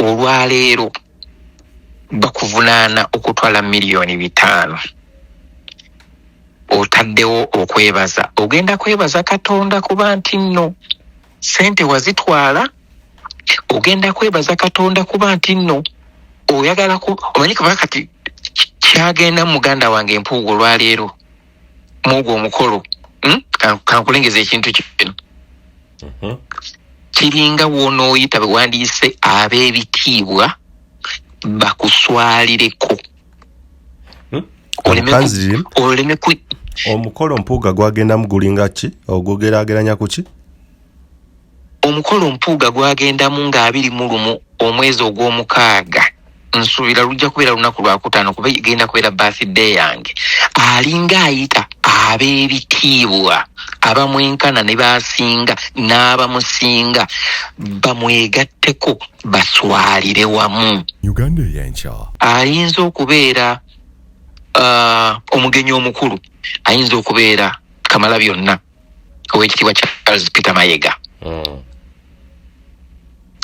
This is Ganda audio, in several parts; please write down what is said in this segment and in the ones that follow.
olwaleero bakuvunaana okutwala $5,000,000 otaddewo okwebaza ogenda kwebaza Katonda kuba nti nno sente wazitwala ogenda kwebaza Katonda kuba nti nno oyagala omanyi kuba kati kyagenda muganda wange Mpuuga olwaleero muugwo omukolo kankulengeza ekintu kino kiringa wonooyita bewandiise ab'ebitiibwa bakuswalireko oleme omukolo Mpuuga gwagenda mugulinga ki ogugerageranya ku ki omukolo Mpuuga gwagendamu nga 21 omwezi ogw'omukaaga nsuubira lujja kubeera lunaku lwakutaano kuba genda kubeera birthday yange alinga ayita ab'ebitiibwa abamwenkana ne basinga n'abamusinga bamwegatteko baswalire wamu. Uganda Eyenkya ayinza okubeera omugenyi omukulu ayinza okubeera Kamalabyonna ow'ekitiibwa Charles Peter Mayiga.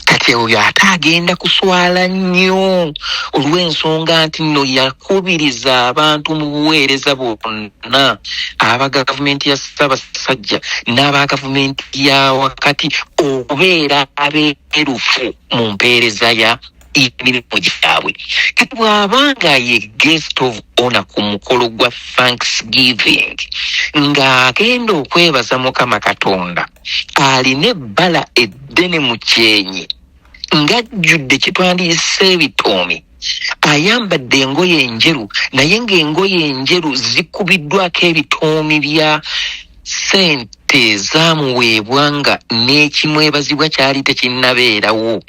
Kati oyo ate agenda kuswala nnyo olw'ensonga nti nno yakubiriza abantu mu buweereza bonna aba gavumenti ya Ssaabasajja n'aba gavumenti ya wakati okubeera abeerufu mu mpeereza ya emirimu gyabwe. Kati bw'abanga ye guest of honor ku mukolo gwa Thanksgiving ng'agenda okwebaza Mukama Katonda alina ebbala eddene mu kyenyi ng'ajjudde kitwandiise ebitoomi ayambadde engoye enjeru naye ng'engoye enjeru zikubiddwako ebitoomi bya sente zaamuweebwa nga n'ekimwebazibwa kyali tekinnabeerawo.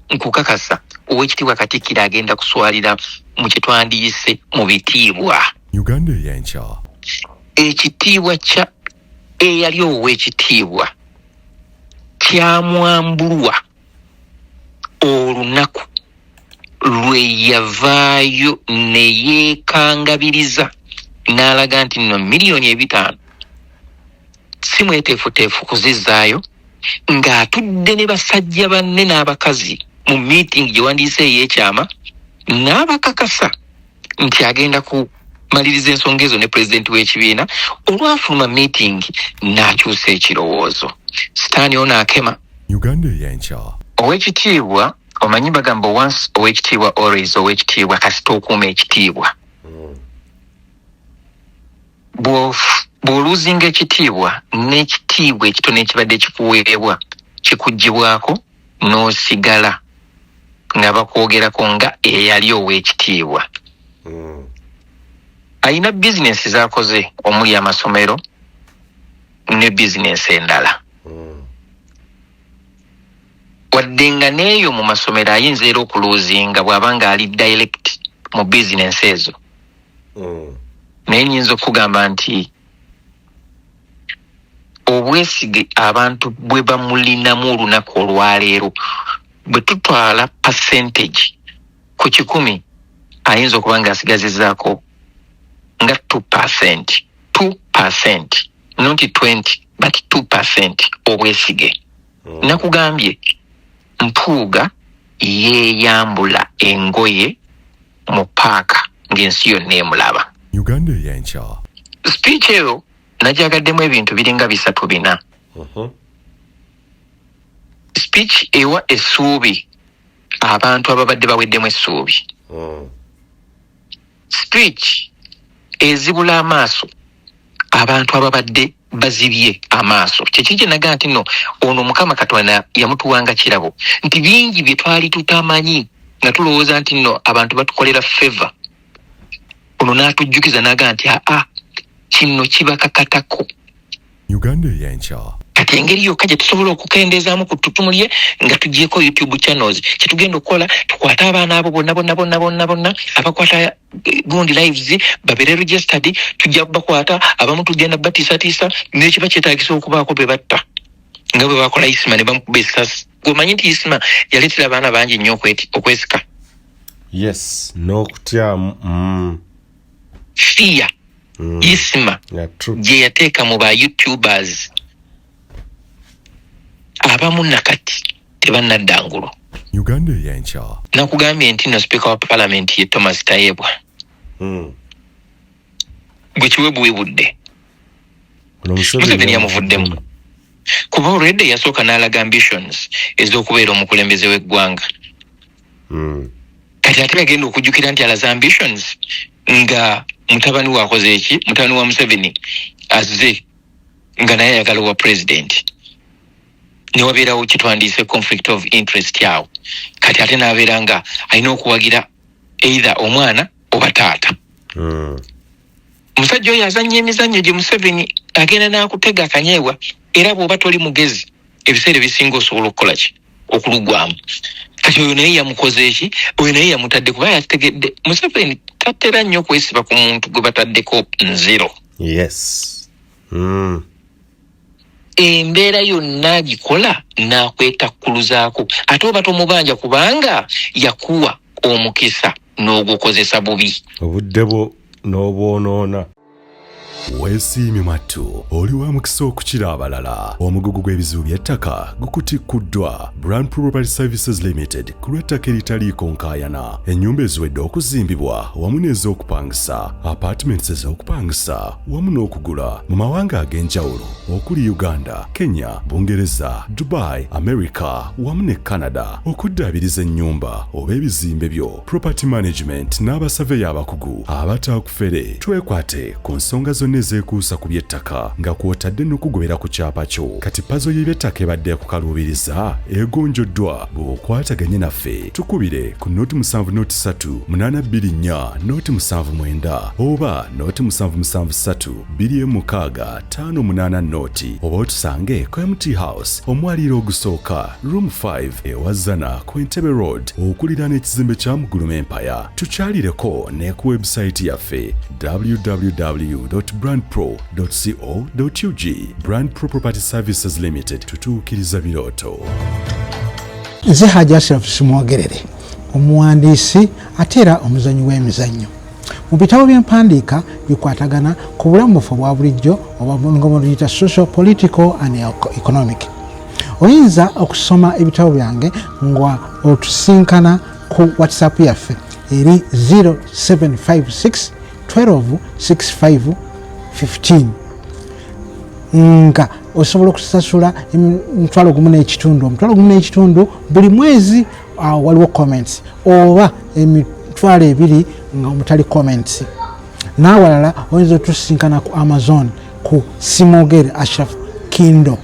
Nkukakasa ow'ekitiibwa Katikkiro agenda kuswalira mu kitwandiise mu bitiibwa. Uganda Eyenkya ekitiibwa kya eyali ow'ekitiibwa kyamwambulwa olunaku lwe yavaayo ne yeekangabiriza n'alaga nti nno $5,000,000 si mweteefuteefu kuzizaayo ng'atudde ne basajja banne n'abakazi mu meeting gye wandiise ey'ekyama n'abakakasa nti agenda kumaliriza ensonga ezo ne pulezidenti w'ekibiina. Olwafuluma meeting n'akyusa ekirowoozo sitaani ono akema. Uganda Eyenkya ow'ekitiibwa omanyi bagamba once ow'ekitiibwa always ow'ekitiibwa kasita okuuma ekitiibwa. Bw'oluzinga ekitiibwa n'ekitiibwa ekitono ekibadde kikuweebwa kikuggyibwako n'osigala nga bakwogerako nga eyali ow'ekitiibwa. Ayina bizinensi z'akoze omuli amasomero ne bizinensi endala. Wadde nga n'eyo mu masomero ayinza era okuluuzinga bw'abanga ali direct mu bizinensi ezo. Naye nyinza okugamba nti obwesige abantu bwe bamulinamu olunaku olwaleero bwe tutwala percentage ku 100 ayinza okuba nga asigazizaako nga 2%, 2%, not 20 but 2% obwesige. Nakugambye Mpuuga yeeyambula engoye mu paaka ng'ensi yonna emulaba. Uganda Eyenkya speech eyo najagaddemu ebintu biringa 3-4. Speech ewa essuubi abantu ababadde baweddemu essuubi. Speech ezibula amaaso abantu ababadde bazibye amaaso. Kyekiri naga nti no ono Mukama Katonda yamutuwanga kirabo nti bingi bye twali tutamanyi nga tulowooza nti no abantu batukolera favor. Ono n'atujjukiza naga nti kino kibakakatako. Uganda Eyenkya kati engeri yokka gye tusobola okukendeezaamu ku ttutumu lye nga tugyeko YouTube channels kyetugenda okukola tukwata abaana abo bonna abakwata gundi lives babeere registered tujja bakwata abamu tugenda batiisatiisa n'ekiba kyetaagisa okubaako be batta nga bwe bakola Isima ne bamukuba essasi. Gwomanyi nti Isima yaleetera abaana bangi nnyo okwesika. Yes n'okutyamu fear. Isima gye yateeka mu ba YouTubers abamu nakati tebannaddangulo Uganda Eyenkya. Nakugambye nti no speaker wa parliament ye Thomas Tayebwa. Gwe kiwebuwebudde. Museveni yamuvuddemu. Kuba already yasooka n'alaga ambitions ez'okubeera omukulembeze w'eggwanga. Kati ate agenda okujjukira nti alaza ambitions nga mutabani we akoze eki, mutabani wa Museveni azze nga naye ayagala wa president. Ne wabeerawo kitwandiise conflict of interest yawo. Kati ate n'abeera nga alina okuwagira either omwana oba taata. Musajja oyo azannya emizannyo gye Museveni agenda n'akutega akanyeebwa, era bw'oba toli mugezi ebiseera ebisinga osobola okukola ki okulugwamu. Kati oyo naye yamukoze eki, oyo naye yamutadde kuba yategedde Museveni tatera nnyo okwesiba ku muntu gwe bataddeko nzero. Yes. Embeera yonna agikola n'akwetakkuluzaako ate oba tomubanja kubanga yakuwa omukisa n'ogukozesa bubi. Obudde bwo n'obwonoona. Weesiimye mattu oli wa mukisa okukira abalala. Omugugu gw'ebizibu by'ettaka gukutikkuddwa Brand Property Services Limited ku lw'ettaka eritaliiko nkaayana. Ennyumba eziwedde okuzimbibwa wamu n'ez'okupangisa, apartments ez'okupangisa wamu n'okugula mu mawanga ag'enjawulo okuli Uganda, Kenya, Bungereza, Dubai, America wamu ne Canada. Okuddaabiriza ennyumba oba ebizimbe byo, property management n'abasaveya abakugu abataakufere. Twekwate ku nsonga zonna ezekuusa ku by'ettaka nga kw'otadde n'okugobera ku kyapa kyo. Kati pazo y'eby'ettaka ebadde kukaluubiriza egonjoddwa. Bw'okwataganye naffe tukubire ku noti 7724824 oba noti 77326 noti oba otusange ku MT House omwaliiro ogusooka room 5 ewazana ku Entebbe Road okuliraana ekizimbe kya Muguluma Empire. Tukyalireko ne ku website yaffe www.brandpro.co.ug. Brand Pro Property Services Limited, tutuukiriza birooto. Nze Hajji Ashraf Simwogerere, omuwandiisi ate era omuzannyi w'emizannyo. Mu bitabo by'empandiika bikwatagana ku bulamu bwaffe obwa bulijjo oba nga buyita social, political and economic. Oyinza okusoma ebitabo byange nga otusinkana ku WhatsApp yaffe eri 0756 126515 nga osobola okusasula emitwalo gumu n'ekitundu buli mwezi. Waliwo comments oba emitwalo ebiri nga omutali comments. N'awalala oyinza otusinkana ku Amazon ku Simwogere Ashraf Kindle.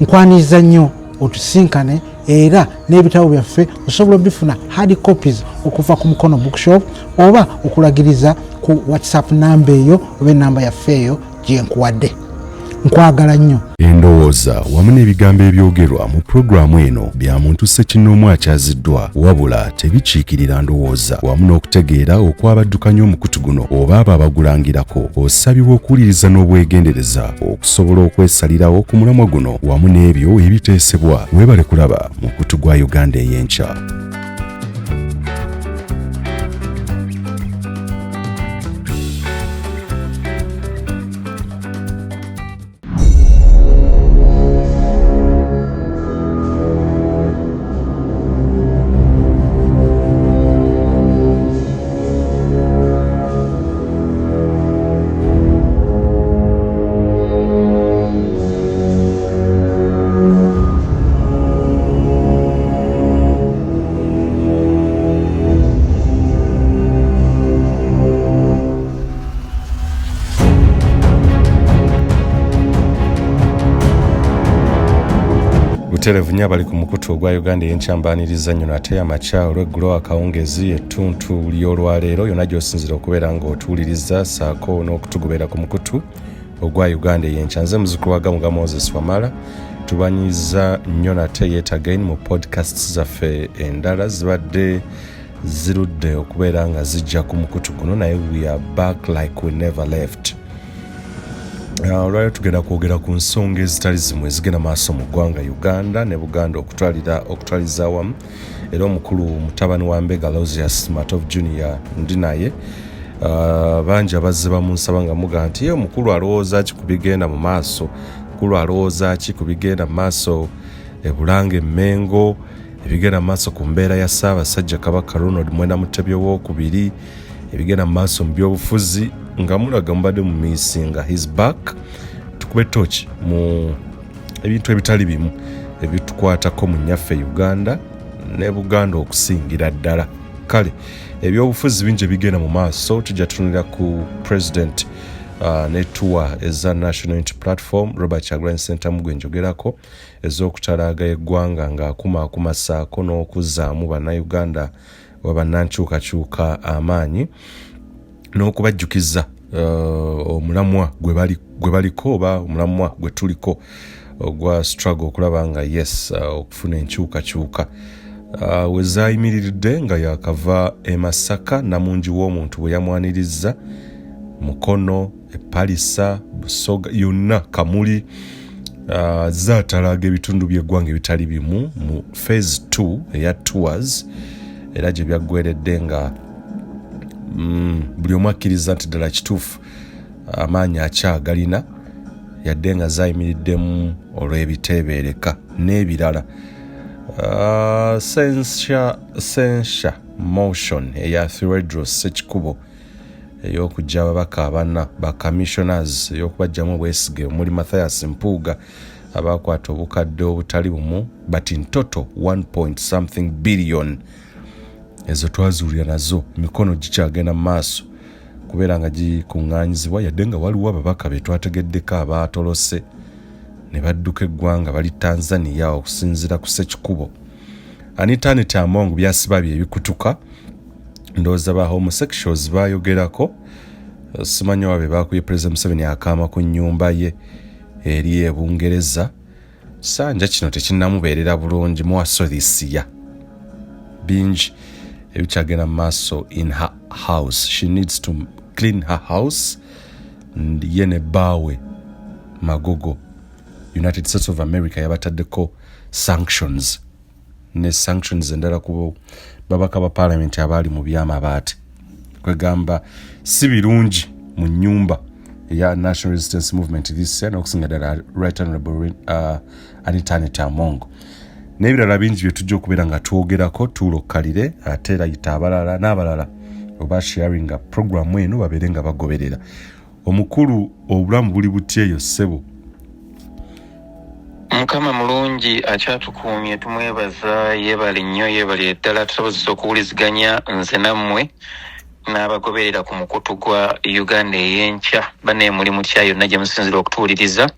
Nkwaniriza nnyo otusinkane era n'ebitabo byaffe osobola obifuna hard copies okuva ku Mukono Bookshop oba okulagiriza ku WhatsApp namba eyo oba enamba yaffe eyo gye nkuwadde. Nkwagala nnyo. Endowooza wamu n'ebigambo ebyogerwa mu pulogulaamu eno bya muntu ssekinnoomu akyaziddwa, wabula tebikiikirira ndowooza wamu n'okutegeera okwabaddukanya omukutu guno oba abo abagulangirako. Osabibwa okuwuliriza n'obwegendereza okusobola okwesalirawo ku mulamwa guno wamu n'ebyo ebiteesebwa. Weebale kulaba mukutu gwa Uganda Eyenkya. Televunya bali ku mukutu ogwa Uganda Eyenkya mbaaniriza nnyo ate amakya olw'eggulo akawungezi ettuntu ly'olwaleero yonna gy'osinzira okubeera ng'otuwuliriza saako n'okutugobera ku mukutu ogwa Uganda Eyenkya. Nze muzzukulu wa Gamuga Moses Wamala. Tubanyiza nnyo nate yet again mu podcasts zaffe endala zibadde zirudde okubeera nga zijja ku mukutu guno, naye we are back like we never left. Olwaleero tugenda kwogera ku nsonga ezitali zimu ezigenda maaso mu ggwanga Uganda ne Buganda okutwaliza awamu. Era omukulu mutabani wa Mbega Aloysius Matovu Junior ndi naye. Bangi abazze bamunsaba nga muga nti omukulu alowooza ki ku bigenda mu maaso, omukulu alowooza ki ku bigenda mu maaso e Bulange, Mengo, ebigenda maaso ku mbeera ya Ssaabasajja Kabaka Ronald Mwenda Mutebi II, ebigenda maaso mu byobufuzi nga mulaga mubadde mu miisinga his back. Tukube tochi mu ebintu ebitali bimu ebitukwatako mu nnyaffe Uganda ne Buganda okusingira ddala. Kale ebyobufuzi bingi bigenda mu maaso, tujja tutunulira ku president ne tour eza National Unity Platform Robert Kyagulanyi Ssentamu gwe njogerako ez'okutalaaga eggwanga ng'akumasaako n'okuzaamu bannayuganda wabannankyukakyuka amaanyi n'okubajjukiza omulamwa gwe baliko oba omulamwa gwe tuliko ogwa struggle okulaba nga yes okufuna enkyukakyuka. Wezaayimiridde nga yakava e Masaka Namungi w'omuntu bwe yamwanirizza Mukono, Epalisa, Busoga, yonna Kamuli zaatalaaga ebitundu by'eggwanga ebitali bimu mu phase 2 eya tours era gye byaggweredde nga buli omu akkiriza nti ddala kituufu amaanyi akyagalina yadde nga zaayimiriddemu olw'ebiteebereka n'ebirala. Sensha motion eya Theodros Ssekikubo ey'okujja ababaka abana ba commissioners ey'okubajjamu obwesige omuli Mathias Mpuuga abakwata obukadde obutali bumu but in total 1 billion. Ezo twazuulira nazo emikono gikyagenda mu maaso kubeera nga gikuŋŋaanyizibwa yadde nga waliwo ababaka be twategeddeko abaatolose ne badduka eggwanga bali Tanzania okusinziira ku Ssekikubo. Anitani Amongo byasiba bye bikutuka ndowooza ba homosexuals baayogerako simanyi wabe baakubye President Museveni akaama ku nnyumba ye eri e Bungereza. Sanja kino tekinnamubeerera bulungi muwasolisiya bingi ebikyagenda mu maaso in her house. She needs to clean her house. Ye ne bbaawe Magogo United States of America yabataddeko sanctions ne sanctions endala ku babaka ba Parliamentary abaali mu byamabaati kwegamba si birungi mu nnyumba eya National Resistance Movement this year n'okusinga ddala Right Honorable Anitani Amongo n'ebirala bingi bye tujja okubeera nga twogerako tuulokkalire ate erayita abalala n'abalala oba sharinga programu eno babeere nga bagoberera. Omukulu obulamu buli butya eyo ssebo? Mukama mulungi akyatukuumye tumwebaza yeebale nnyo yeebale ddala tusobozesa okuwuliziganya nze nammwe n'abagoberera ku mukutu gwa Uganda Eyenkya bane mulimu kya yonna gye musinzira okutuwuliriza.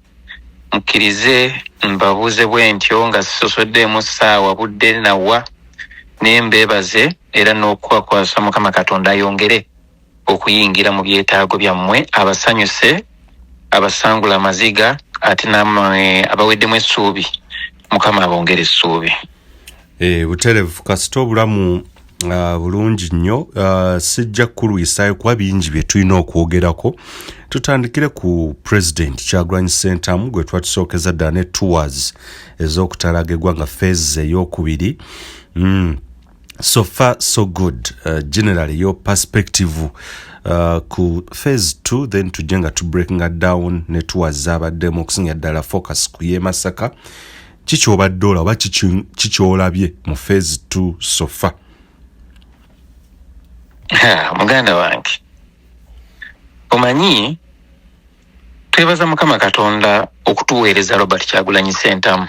Mukkirize mbabuuze bwe ntyo nga sisosoddeemu ssaawa budde nawa naye mbeebaze era n'okwakwasa Mukama Katonda ayongere okuyingira mu byetaago byammwe abasanyuse abasangula amaziga ate nammwe abaweddemu essuubi Mukama abongere essuubi. Buterevu kasita obulamu bulungi nnyo. Sijja kulwisaayo kuba bingi bye tulina okwogerako. Tutandikire ku President Kyagulanyi Ssentamu gwe twatusookeza ddala ne tours ez'okutalaga eggwanga phase ey'okubiri. So far so good. Generally your perspective ku phase 2 then tujje nga tu breaking it down ne tours zabaddemu okusinga ddala focus ku ye Masaka. Kiki obadde olaba oba kiki olabye mu phase 2 so far? Muganda wange omanyi twebaza Mukama Katonda okutuweereza Robert Kyagulanyi Ssentamu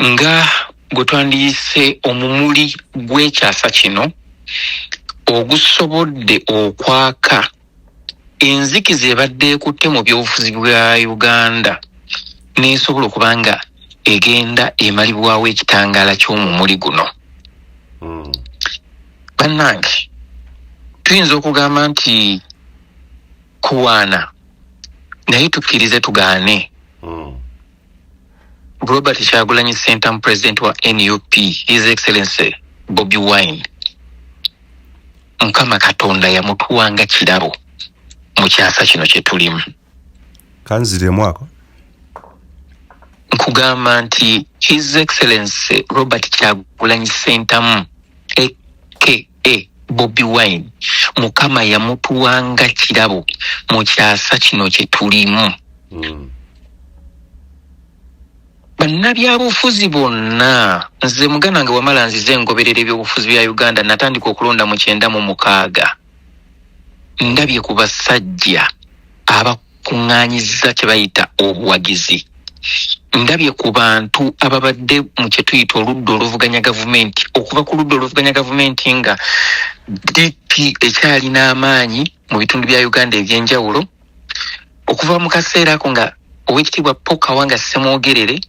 nga gwe twandiyise omumuli gw'ekyasa kino ogusobodde okwaka enzikiza ebadde ekutte mu byobufuzi bwa Uganda n'esobola okuba nga egenda emalibwawo ekitangaala ky'omumuli guno. Bannange tuyinza okugamba nti kuwaana naye tukkirize tugaane. Robert Kyagulanyi Ssentamu president wa NUP His Excellency Bobi Wine Mukama Katonda yamutuwanga kirabo mu kyasa kino kye tulimu. Kanziremu ako nkugamba nti His Excellency Robert Kyagulanyi Ssentamu aka Bobi Wine Mukama yamutuwanga kirabo mu kyasa kino kye tulimu. bannabyabufuzi bonna nze muganda nga wamala nzize ngoberera ebyobufuzi bya Uganda natandika okulonda mu 96 ndabye ku basajja abakuŋŋaanyiza kye bayita obuwagizi, ndabye ku bantu ababadde mu kye tuyita oludda oluvuganya gavumenti, okuva ku ludda oluvuganya gavumenti nga DP ekyalina amaanyi mu bitundu bya Uganda ebyenjawulo, okuva mu kaseera ako nga Oweekitiibwa Paul Kawanga Ssemwogerere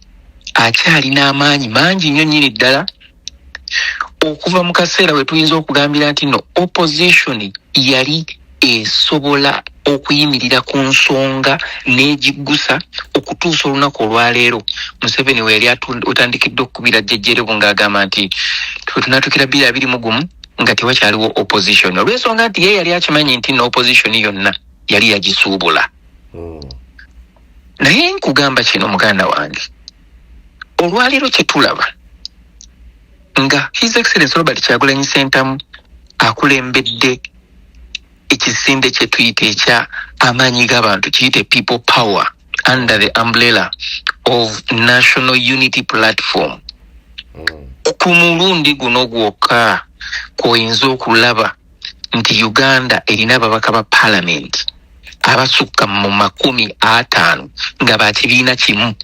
akyalina amaanyi mangi nnyo nnyini ddala, okuva mu kaseera we tuyinza okugambira nti no opposition yali esobola okuyimirira ku nsonga n'egiggusa okutuusa olunaku olwaleero Museveni we yali otandikidde okukubira jjejjerebo ng'agamba nti tunatukira 2021 nga tewakyaliwo opposition, olw'ensonga nti ye yali akimanyi nti no opposition yonna yali yagisuubula. Naye nkugamba kino muganda wange, olwaleero kye tulaba nga His Excellency Robert Kyagulanyi Ssentamu akulembedde ekisinde kye tuyita ekya amaanyi g'abantu, kiyite people power under the umbrella of National Unity Platform. Ku mulundi guno gwokka kwoyinza okulaba nti Uganda erina ababaka ba Parliament abasukka mu 50 nga ba kibiina kimu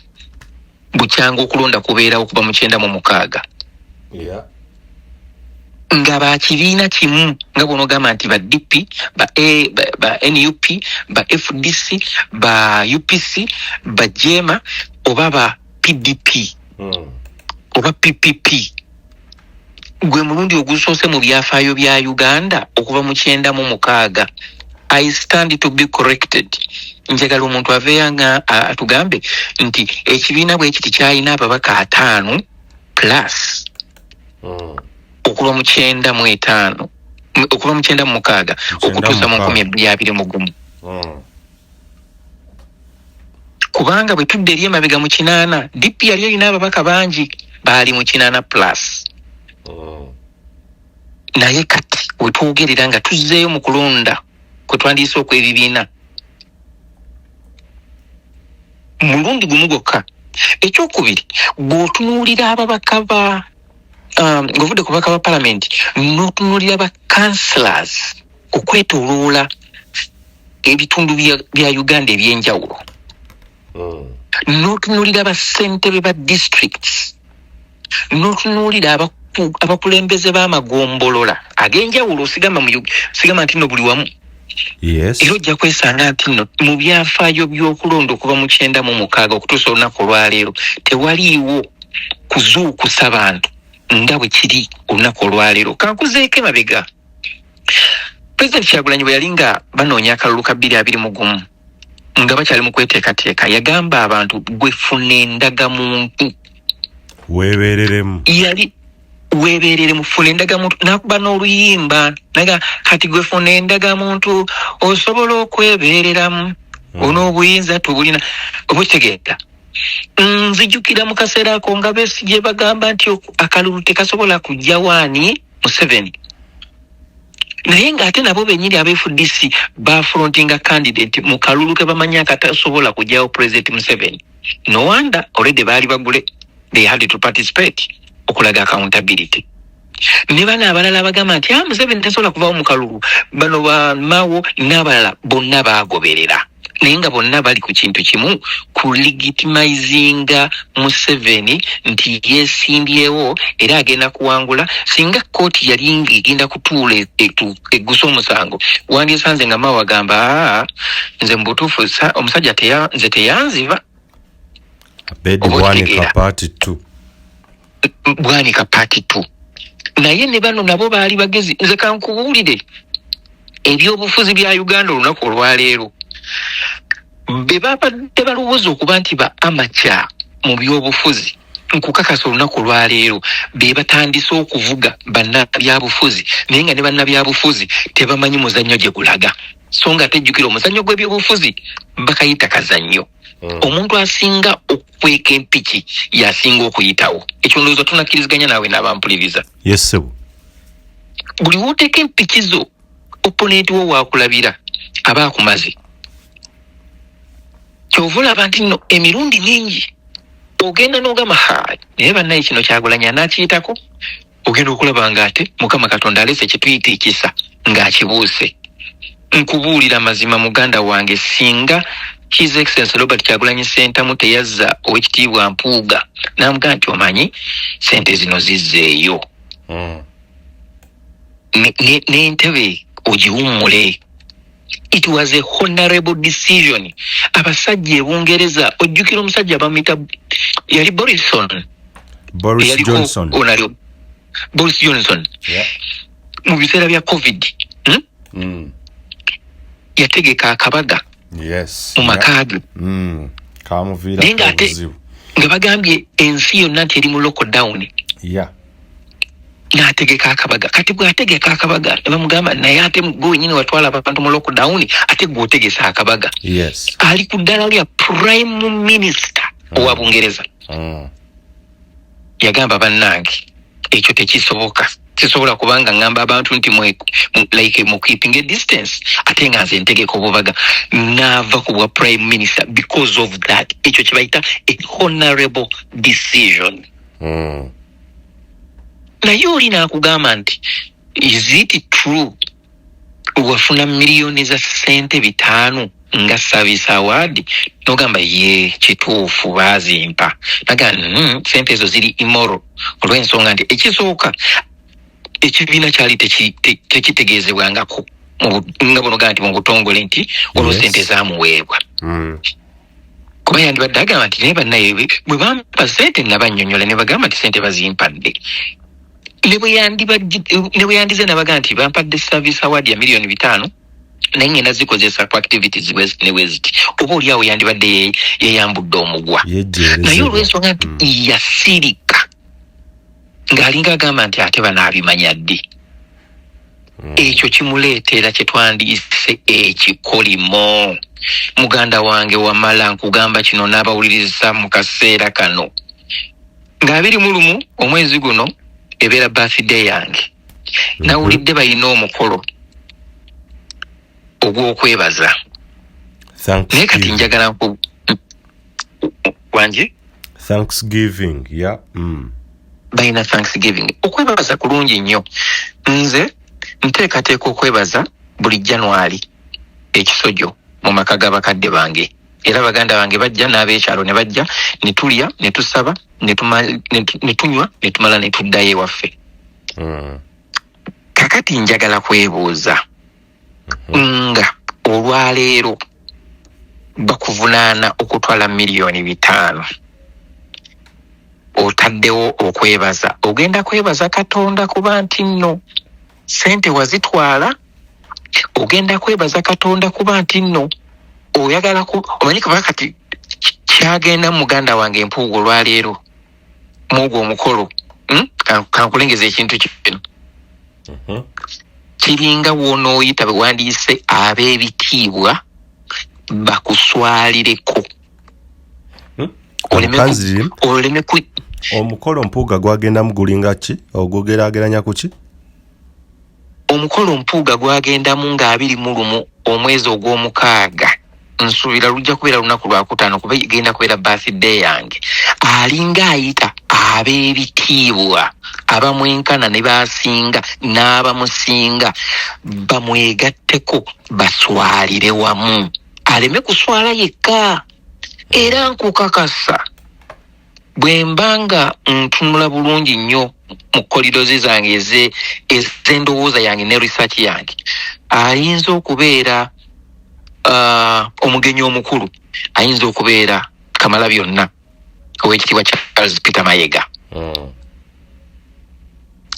bukyanga okulonda kubeerawo okuva mu 96. Nga ba kibiina kimu nga bonogamba nti ba DP ba NUP ba FDC ba UPC ba JEMA oba ba PDP oba PPP. Gwe mulundi ogusoose mu byafaayo bya Uganda okuva mu 96. I stand to be corrected. Njagala omuntu aveeyanga atugambe nti ekibiina bwe kiti kyalina ababaka 5 plus okuva mu 95 okuva mu 96 okutuusa mu 2021. Kubanga bwe tudde eri emabega mu 8 DP yali alina ababaka bangi baali mu 8 plus. Naye kati we twogerera nga tuzzeeyo mu kulonda kwe twandiise okw'ebibiina mulundi gumu gwokka. Ekyokubiri, bw'otunuulira ababaka ba ng'ovudde ku babaka ba Parliament n'otunuulira ba councillors okwetooloola ebitundu bya Uganda ebyenjawulo, n'otunuulira bassentebe ba districts, n'otunuulira abakulembeze b'amagombolola ag'enjawulo, sigamba nti no buli wamu. Yes. Era ojja kwesanga nti no mu byafaayo by'okulonda okuva mu 96 okutuusa olunaku olwaleero tewaliiwo kuzuukusa bantu nga bwe kiri olunaku olwaleero. Kankuzeeko emabega, President Kyagulanyi bwe yali nga banoonya akalulu ka 2021 nga bakyali mu kweteekateeka, yagamba abantu gwe funa endagamuntu weebereremu, yali weeberere mufuna endagamuntu, nakuba n'oluyimba naga kati gwe funa endagamuntu osobola okwebereramu onoobuyinza tubulina obukitegeera. Nzijukira mu kaseera ako nga Besigye bagamba nti akalulu tekasobola kujja waani Museveni, naye ng'ate nabo bennyini aba-FDC bafrontinga candidate mu kalulu ke bamanyi akatasobola kujjawo President Museveni. No wonder already baali bagule, they had to participate okulaga accountability. Ne bana abalala bagamba nti Museveni tasobola kuvaawo mu kalulu, bano bamawo n'abalala bonna baagoberera. Naye nga bonna bali ku kintu kimu, ku legitimizinga Museveni nti yeesimbyewo era agenda kuwangula. Singa kooti yali ng'egenda kutuula eggusa omusango, wandyesanze nga mawe agamba nze mu butuufu omusajja nze teyanziva. Abedi bwanika party 2. Bwanika party 2. Naye ne bano nabo baali bagezi. Nze kankubuulire ebyobufuzi bya Uganda olunaku olwaleero be babadde balowooza okuba nti ba amateur mu byobufuzi, nkukakasa olunaku olwaleero be batandise okuvuga bannabyabufuzi, naye nga ne bannabyabufuzi tebamanyi muzannyo gye gulaga. So nga tejjukira omuzannyo gw'ebyobufuzi bakayita kazannyo. Omuntu asinga okweka empiki yasinga okuyitawo. Ekyo ndowooza tunakkiriziganya naawe n'abampuliriza. Yes sir. Buli wooteeka empiki zo opponent wo waakulabira aba akumaze. Kyova olaba nti nno emirundi mingi ogenda n'ogamba hayi naye bannaye kino Kyagulanyi anaakiyitako ogenda okulaba nga ate Mukama Katonda alese kituyita ekisa ng'akibuuse. Nkubuulira mazima muganda wange, singa His Excellency Robert Kyagulanyi Ssentamu teyazza Oweekitiibwa Mpuuga n'amugaa nti omanyi sente zino zizzeeyo n'entebe ogiwummule. It was a honorable decision. Abasajja e Bungereza, ojjukira omusajja bamuyita yali Boris Johnson. Mu biseera bya COVID yategeka akabaga mu makaage naye ng'ate nga bagambye ensi yonna nti eri mu lockdown n'ategeka akabaga. Kati bw'ategeka akabaga ne bamugamba naye ate gwe wenyini watwala abantu mu lockdown ate gw'otegesa akabaga. Ali ku ddala lya prime minister owa Bungereza. Yagamba bannange ekyo tekisoboka, kisobola kubanga ngamba abantu nti like mu keeping a distance ate nga nze ntegeka obubaga. N'ava ku bwa prime minister because of that. Ekyo kye bayita a honorable decision. Naye oli n'akugamba nti is it true wafuna miliyoni za ssente 5 nga service award? N'ogamba ye kituufu baazimpa. Naga sente ezo ziri immoral olw'ensonga nti ekisooka ekibiina kyali tekitegeezebwangako nga bonogaa nti mu butongole nti olwo sente zaamuweebwa. Kuba yandibadde agamba nti naye bannaye bwe bampa sente nabannyonnyola ne bagamba nti sente bazimpadde. Ne bwe yandize nabaga nti bampadde service award ya miliyoni 5 naye ngenda zikozesa ku activities ne weziti oba oliawo yandibadde yeyambudde omugwa. Naye olw'ensonga nti yasirika ng'alinga agamba nti ate banaabimanya ddi. Ekyo kimuleetera kye twandiyise ekikolimo. Muganda wange wamala nkugamba kino n'abawuliriza mu kaseera kano nga 21 omwezi guno ebeera birthday yange. Nawulidde balina omukolo ogw'okwebaza. Naye kati njagala wanje Thanksgiving balina Thanksgiving. Okwebaza kulungi nnyo. Nze nteekateeka okwebaza buli January ekisojo mu maka g'abakadde bange. Era baganda bange bajja n'abeekyalo ne bajja ne tulya ne tusaba ne tunywa ne tumala ne tuddayo ewaffe. Kakati njagala kwebuuza nga olwaleero bakuvunaana okutwala miliyoni 5 otaddewo okwebaza, ogenda kwebaza Katonda kuba nti nno sente wazitwala? Ogenda kwebaza Katonda kuba nti nno oyagala omanyi kuba kati kyagenda muganda wange Mpuuga olwaleero mwogwo omukolo kankulengeza ekintu kino kiringa wonooyita bwe wandiise ab'ebitiibwa bakuswalireko oleme omukolo Mpuuga gwagenda mugulinga ki ogugerageranya ku ki? Omukolo Mpuuga gwagendamu nga 21 omwezi ogw'omukaaga. Nsuubira lujja kubeera lunaku lwakutaano kuba genda kubeera birthday yange. Alinga ayita ab'ebitiibwa abamwenkana ne basinga n'abamusinga bamwegatteko baswalire wamu aleme kuswala yekka. Era nkukakasa bwe mbanga ntunula bulungi nnyo mu kolidozi zange ez'endowooza yange ne research yange, ayinza okubeera omugenyi omukulu, ayinza okubeera Kamalabyonna Oweekitiibwa Charles Peter Mayiga.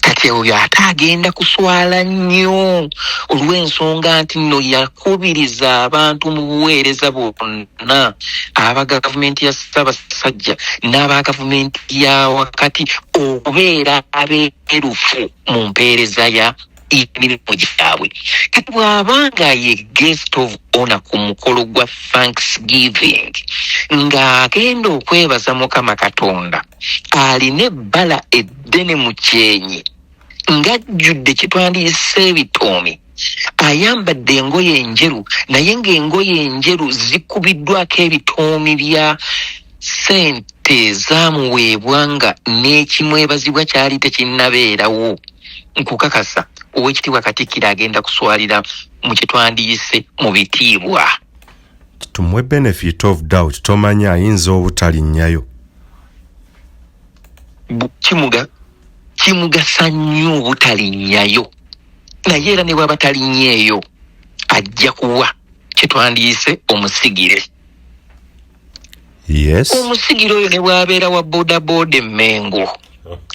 Kati oyo ate agenda kuswala nnyo olw'ensonga nti nno yakubiriza abantu mu buweereza bonna aba gavumenti ya Ssaabasajja n'aba gavumenti ya wakati okubeera abeerufu mu mpeereza ya emirimu gyabwe. Kati bw'abanga ye guest of honor ku mukolo gwa Thanksgiving ng'agenda okwebaza Mukama Katonda, alina ebbala eddene mu kyenyi ng'ajjudde kye twandiyise ebitoomi, ayambadde engoye enjeru naye ng'engoye enjeru zikubiddwako ebitoomi bya sente ssente zaamuweebwa nga n'ekimwebazibwa kyali tekinnabeerawo. Nkukakasa Oweekitiibwa Katikkiro agenda kuswalira mu kye twandiyise mu bitiibwa. Tumwe benefit of doubt tomanya ayinza obutalinnyayo. Kimugasa nnyo obutalinnyayo. Naye era ne bw'aba talinnyeeyo ajja kuwa kye twandiyise omusigire. Yes. Omusigire oyo ne bw'abeera wa bodaboda Emmengo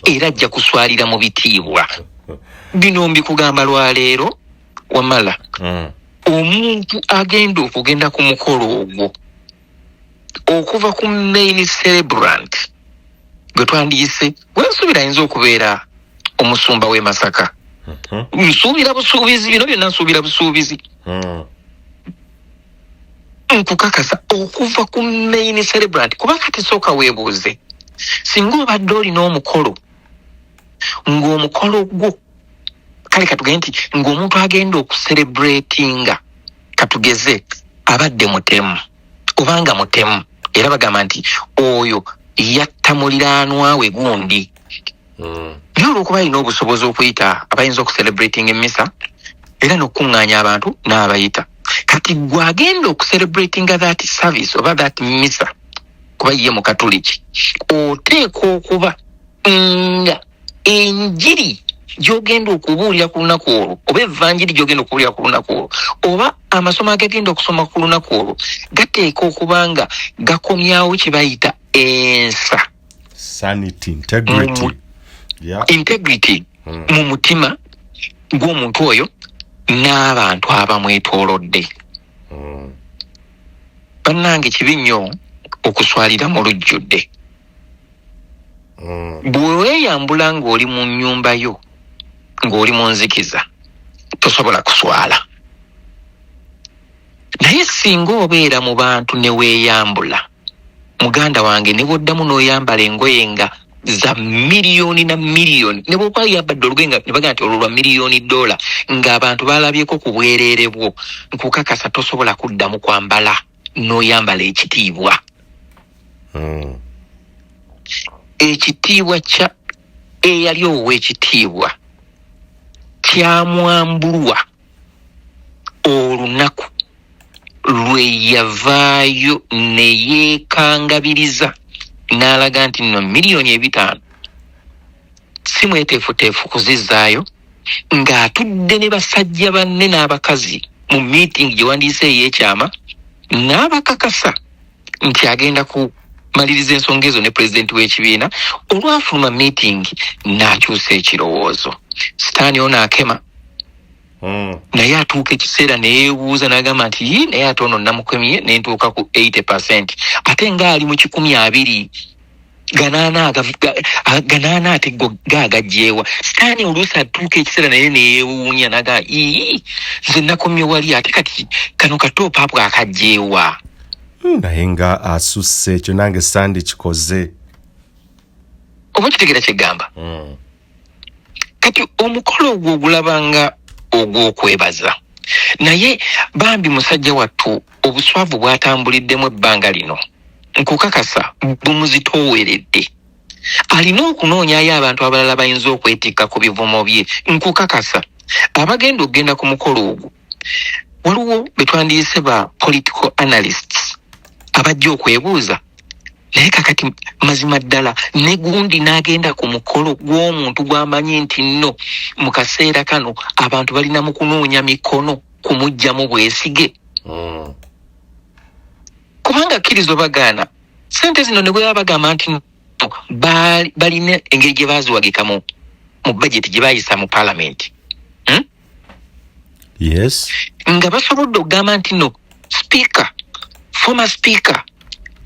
era ajja kuswalira mu bitiibwa. Bino mbikugamba lwaleero wamala. Omuntu agenda okugenda ku mukolo ogwo okuva ku main celebrant gwe twandiyise wensuubira ayinza okubeera omusumba w'e Masaka. Nsuubira busuubizi, bino byonna nsuubira busuubizi. Nkukakasa okuva ku main celebrant kuba kati sooka weebuuze singa obadde olina omukolo ng'omukolo gwo kale katugende nti ng'omuntu agenda okucelebratinga katugeze abadde mutemu obanga mutemu era bagamba nti oyo yatta muliraanwa we gundi. Naye olw'okuba alina obusobozi okuyita abayinza okucelebrating emmisa era n'okukuŋŋaanya abantu n'abayita. Kati gwe agenda okucelebratinga that service oba that misa kuba ye mu Katuliki oteeka okuba nga enjiri gy'ogenda okubuulira ku lunaku olwo oba evvanjiri gy'ogenda okubuulira ku lunaku olwo oba amasomo agagenda okusoma ku lunaku olwo gateeka okuba nga gakomyawo kye bayita ensa. Sanity, integrity. Integrity mu mutima gw'omuntu oyo n'abantu abamwetoolodde. Bannange kibi nnyo okuswalira mu lujjudde. Bwe weeyambula ng'oli mu nnyumba yo ng'oli mu nzikiza tosobola kuswala. Naye singa obeera mu bantu ne weeyambula muganda wange ne bw'oddamu n'oyambala engoye nga za miliyoni na miliyoni ne bw'oba yambadde olugoye nga ne bagamba nti olwo lwa miliyoni $, ng'abantu baalabyeko ku bwereere bwo nkukakasa tosobola kuddamu kwambala n'oyambala ekitiibwa. Ekitiibwa kya eyali ow'ekitiibwa kyamwambulwa olunaku lwe yavaayo ne yeekangabiriza n'alaga nti nno miliyoni 5 si mweteefuteefu kuzizzaayo ng'atudde ne basajja banne n'abakazi mu meeting gye wandiise ey'ekyama n'abakakasa nti agenda kumaliriza ensonga ezo ne pulezidenti w'ekibiina. Olwafuluma meeting n'akyusa ekirowoozo sitaani ono akema. Naye atuuka ekiseera neyeebuuza n'agamba nti naye ate ono namukemye ne ntuuka ku 80% ate ng'ali mu 20 ganaana ate gaagajjeewa. Sitaani oluusi atuuka ekiseera naye neyeewuunya naga nze nakomye wali ate kati kano katoopaapwo akajjeewa. Naye nga asusse ekyo nange sandi kikoze. Oba kitegeera kyegamba. Kati omukolo ogwo ogulabanga ogw'okwebaza naye bambi musajja wattu obuswavu bwatambuliddemu ebbanga lino nkukakasa bumuzitooweredde. Alina okunoonyayo abantu abalala bayinza okwetikka ku bivumo bye. Nkukakasa abagenda okgenda ku mukolo ogwo waliwo be twandiyise ba political analysts abajja okwebuuza naye kakati mazima ddala ne gundi n'agenda ku mukolo gw'omuntu gw'amanyi nti nno mu kaseera kano abantu balina mu kunoonya mikono kumugyamu bwesige. Kubanga kkirizo bagaana sente zino ne bwe bagamba nti balina engeri gye baaziwagika mu budget gye baayisa mu Parliament. Yes. Nga basobodde okugamba nti nno speaker, former speaker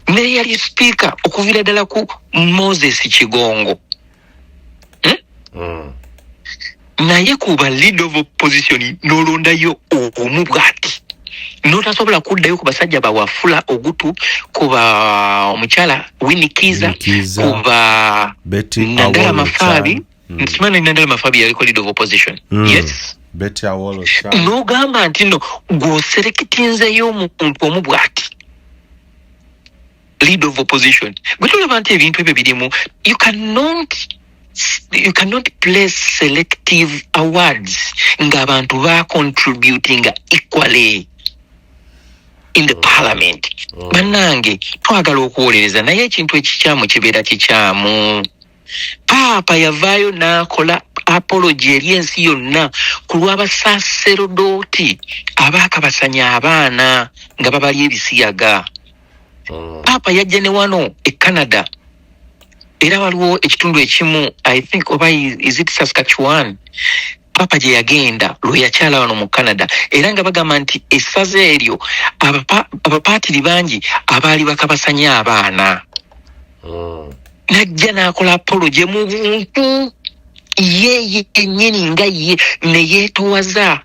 ne yali speaker okuviira ddala ku Moses Kigongo. Naye kuba leader of opposition n'olondayo omu bw'ati n'otasobola kuddayo ku basajja bawafula ogutu kuba omukyala Winnie-Kiza kuba Nandala Mafaabi. Nsimanyi Nandala Mafaabi yaliko leader of opposition. Yes. N'ogamba nti no gw'oserekitinzeyo omuntu omu bw'ati leader of opposition. But all about ebintu ebyo birimu, you cannot place selective awards ng'abantu ba contributing equally in the parliament. Bannange twagala okuwolereza naye ekintu ekikyamu kibeera kikyamu. Papa yavaayo n'akola apology eri ensi yonna ku lw'abasaserodooti abaakabasanya abaana nga babali ebisiyaga. Papa yajja ne wano e Canada era waliwo ekitundu ekimu, I think oba is it Saskatchewan, Papa gye yagenda lwe yakyala wano mu Canada era nga bagamba nti essaza eryo abapaatiri bangi abaali bakabasanya abaana. Najja n'akola apology mu buntu ye yennyini nga ye ne yeetowaza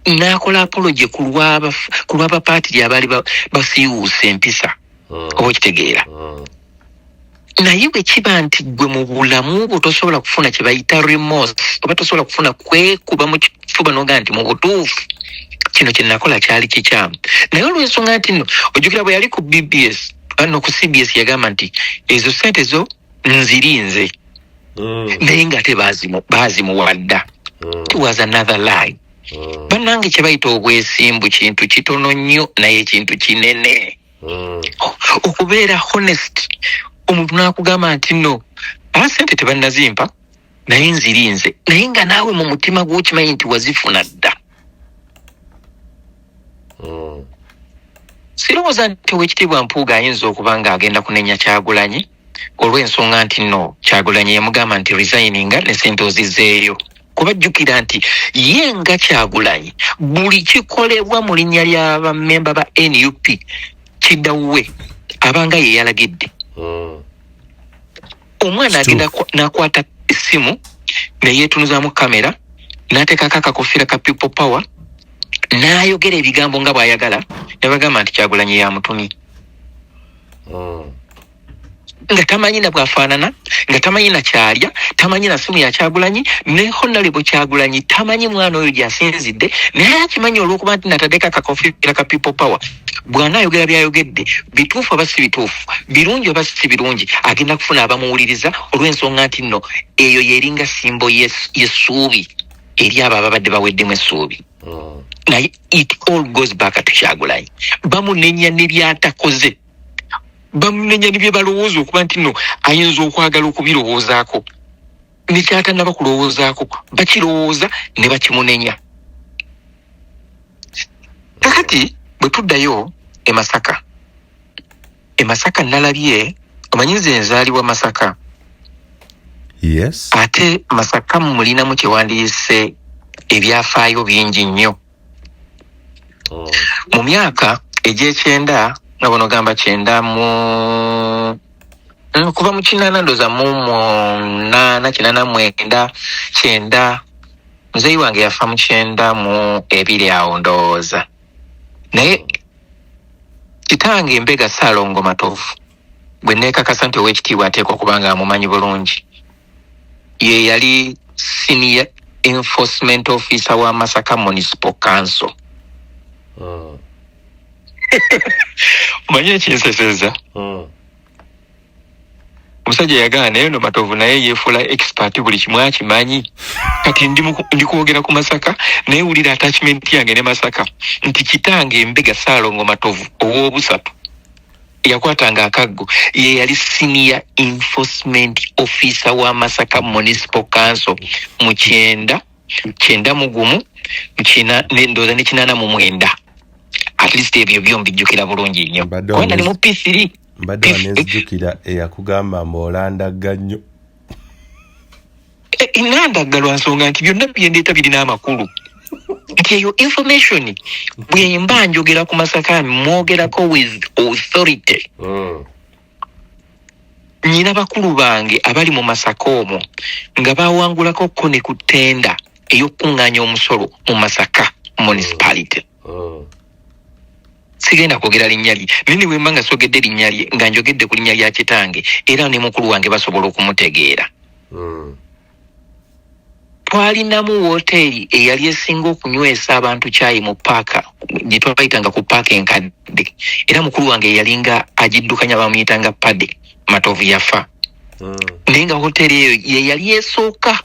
n'akola apology ku lw'abapaatiri abaali basiiwuusa empisa. Oba okitegeera. Naye bwe kiba nti gwe mu bulamu bwo tosobola kufuna kye bayita remorse oba tosobola kufuna kwekuba mu kifuba n'oga nti mu butuufu kino kye nakola kyali kikyamu. Naye olw'ensonga nti nno ojjukira bwe yali ku BBS no ku CBS yagamba nti ezo ssente zo nzirinze naye nga baazimuwadda. It was another lie. Bannange kye bayita obwesimbu kintu kitono nnyo naye kintu kinene. Okubeera honest, omuntu n'akugamba nti nno sente tebannazimpa naye nzirinze naye nga naawe mu mutima gw'okimanyi nti wazifuna dda. Sirowooza nti Oweekitiibwa Mpuuga ayinza okuba ng'agenda kunenya Kyagulanyi olw'ensonga nti nno Kyagulanyi yamugamba nti resigninga ne sente ozizzeeyo. Kuba jjukira nti ye nga Kyagulanyi buli kikolebwa mu linnya ly'abamemba ba NUP kiddawuwe abanga ye yalagidde. Omwana agenda n'akwata essimu ne yeetunuzaamu kamera n'ateekako akakofiira ka people power n'ayogera ebigambo nga bw'ayagala ne bagamba nti Kyagulanyi yamutumye. Nga tamanyi na bwafaanana, nga tamanyi na kyalya, tamanyi na simu ya Kyagulanyi, ne Honorable Kyagulanyi tamanyi mwana oyo gy'asinzidde, naye akimanyi olw'okuba nti nataddeko akakofiira ka people power. Bw'anaayogera by'ayogedde bituufu oba si bituufu, birungi oba si birungi, agenda kufuna abamuwuliriza olw'ensonga nti nno eyo yeringa simbo y'essuubi eri abo ababadde baweddemu essuubi. Naye it all goes back to Kyagulanyi. Bamunenya ne by'atakoze, bamunenya ne bye balowooza okuba nti nno ayinza okwagala okubirowoozaako ne kyatannaba kulowoozaako bakirowooza ne bakimunenya. Kakati bwe tuddayo e Masaka nalabye, omanyi nze nzaalibwa Masaka. Yes. Ate Masaka mulinamu kyewandiise ebyafaayo bingi nnyo. Mu myaka egy'ekyenda nga bono gamba kyenda mu kuva mu 1989 muzeeyi wange yafa mu 92 awo ndowooza. Naye kitange Mbega Saalongo Matovu gwe neekakasa nti Oweekitiibwa ateekwa okuba nga amumanyi bulungi, ye yali senior enforcement officer wa Masaka Municipal Council. Omanyi ekinseseza? Omusajja yagamba naye no Matovu naye yeefuula expert buli kimu akimanyi. Kati ndi kwogera ku Masaka naye wulira attachment yange ne Masaka nti kitange Mbega Saalongo Matovu ow'obusatu yakwatanga akaggo, ye yali senior enforcement officer wa Masaka Municipal Council mu 91 ndowooza ne 89. At least ebyo byombi jjukira bulungi nnyo. Kwenda ni mu P3 mbadde wanezijjukira eyakugamba mb'olandagga nnyo. Nandaggalwa nsonga nti byonna byendeeta birina amakulu nti eyo information bwe mba njogera ku Masaka mwogerako with authority. Nyina bakulu bange abali mu Masaka omwo nga bawangulako ko ne ku ttenda ey'okuŋŋaanya omusolo mu Masaka municipality. Sigenda kwogera linnya lye, naye bwe mba nga sogedde linnya lye nga njogedde ku linnya lya kitange era ne mukulu wange basobola okumutegeera. twalinamu woteeri eyali esinga okunywesa abantu kyayi mu paaka gye twabayitanga ku paaka enkadde era mukulu wange yalinga agiddukanya bamuyitanga Pade Matovu yafa naye nga woteeri eyo ye yali esooka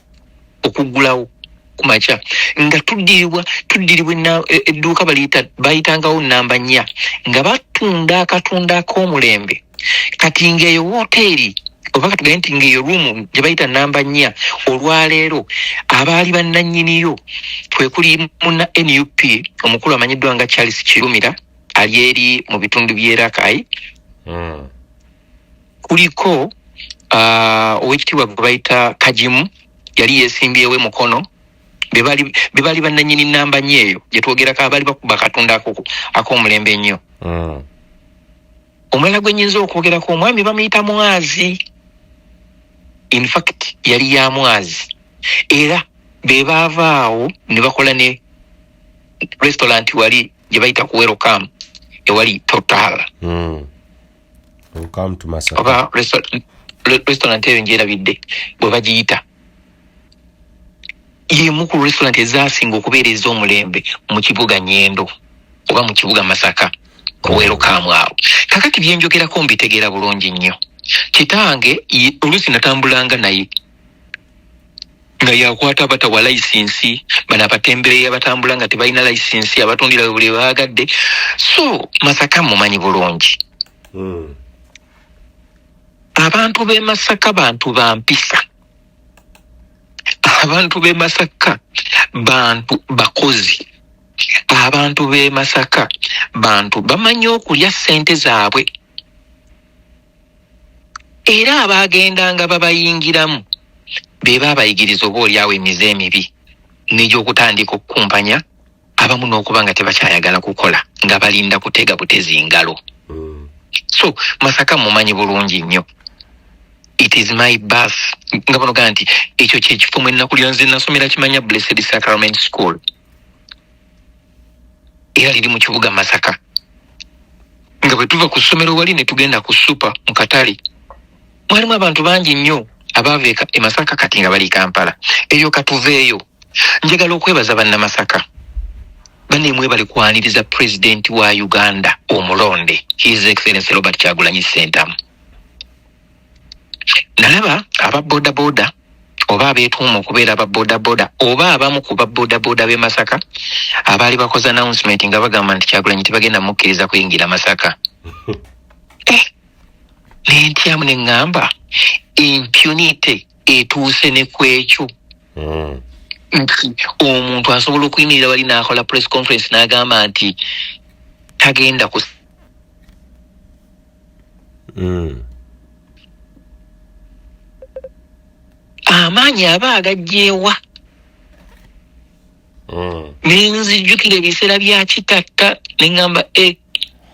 okuggulawo kumakya nga tuddirirwa edduuka bayitangawo namba 4 nga batunda akatunda ak'omulembe kati ng'eyo woteeri oba katugende nti ng'eyo ruumu gye bayita namba 4 olwaleero abaali bannannyiniyo twekuli muna NUP omukulu amanyiddwa nga Charles Kirumira ali eri mu bitundu by'Erakai kuliko owekitiibwa gwe bayita Kajimu yali yeesimbyewo mukono bebali bannannyini namba 4 eyo gye twogerako abaali bakuba katunda ak'omulembe ennyo omulala gwe nnyinza okwogerako omwami bamuyita Mwazi. In fact yali ya Mwazi era bebaavaawo ne bakola ne restaurant wali gye bayita ku welcome ewali Total welcome to Masaka oba restaurant eyo njerabidde bwe bagiyita yemu ku restaurant ezasinga okubeereza omulembe mu kibuga Nyendo oba mu kibuga Masaka ku welcome awo. Kakati byenjogerako mbitegeera bulungi nnyo. Kitange oluusi natambulanga naye nga yakwata abatawa license bana abatembere abatambula nga tebalina license abatundira buli baagadde so Masaka mumanyi bulungi abantu b'e Masaka bantu bampisa abantu b'e Masaka bantu bakozi abantu b'e Masaka bantu bamanyi okulya ssente zaabwe era abagendanga babayingiramu beba abayigiriza oba oliawo emize emibi n'egy'okutandika okukumpanya abamu n'okuba nga tebakyayagala kukola nga balinda kutega butezi ngalo so Masaka mumanyi bulungi nnyo. It is my birth nga banoga nti ekyo kyekifo mwe nnakulira nze nasomera kimanya Blessed Sacrament School era liri mu kibuga Masaka nga bwe tuva ku ssomero wali ne tugenda ku super mu katale mwalimu abantu bangi nnyo abaava e Masaka kati nga bali Kampala eyo katuveeyo. Njagala okwebaza banna Masaka bannemwe bali kwaniriza President wa Uganda omulonde His Excellency Robert Kyagulanyi Ssentamu. Nalaba aba boda oba abeetuuma okubeera aba boda oba abamu ku ba boda b'e Masaka abaali bakoze announcement nga bagamba nti Kyagulanyi tebagenda mukkiriza kuyingira Masaka. Nentyamu ne ngamba impunity etuuse ne kwekyo nti omuntu asobola okuyimirira wali n'akola press conference n'agamba nti tagenda ku amaanyi aba agajjeewa nenzijjukira ebiseera bya Kitatta ne ngamba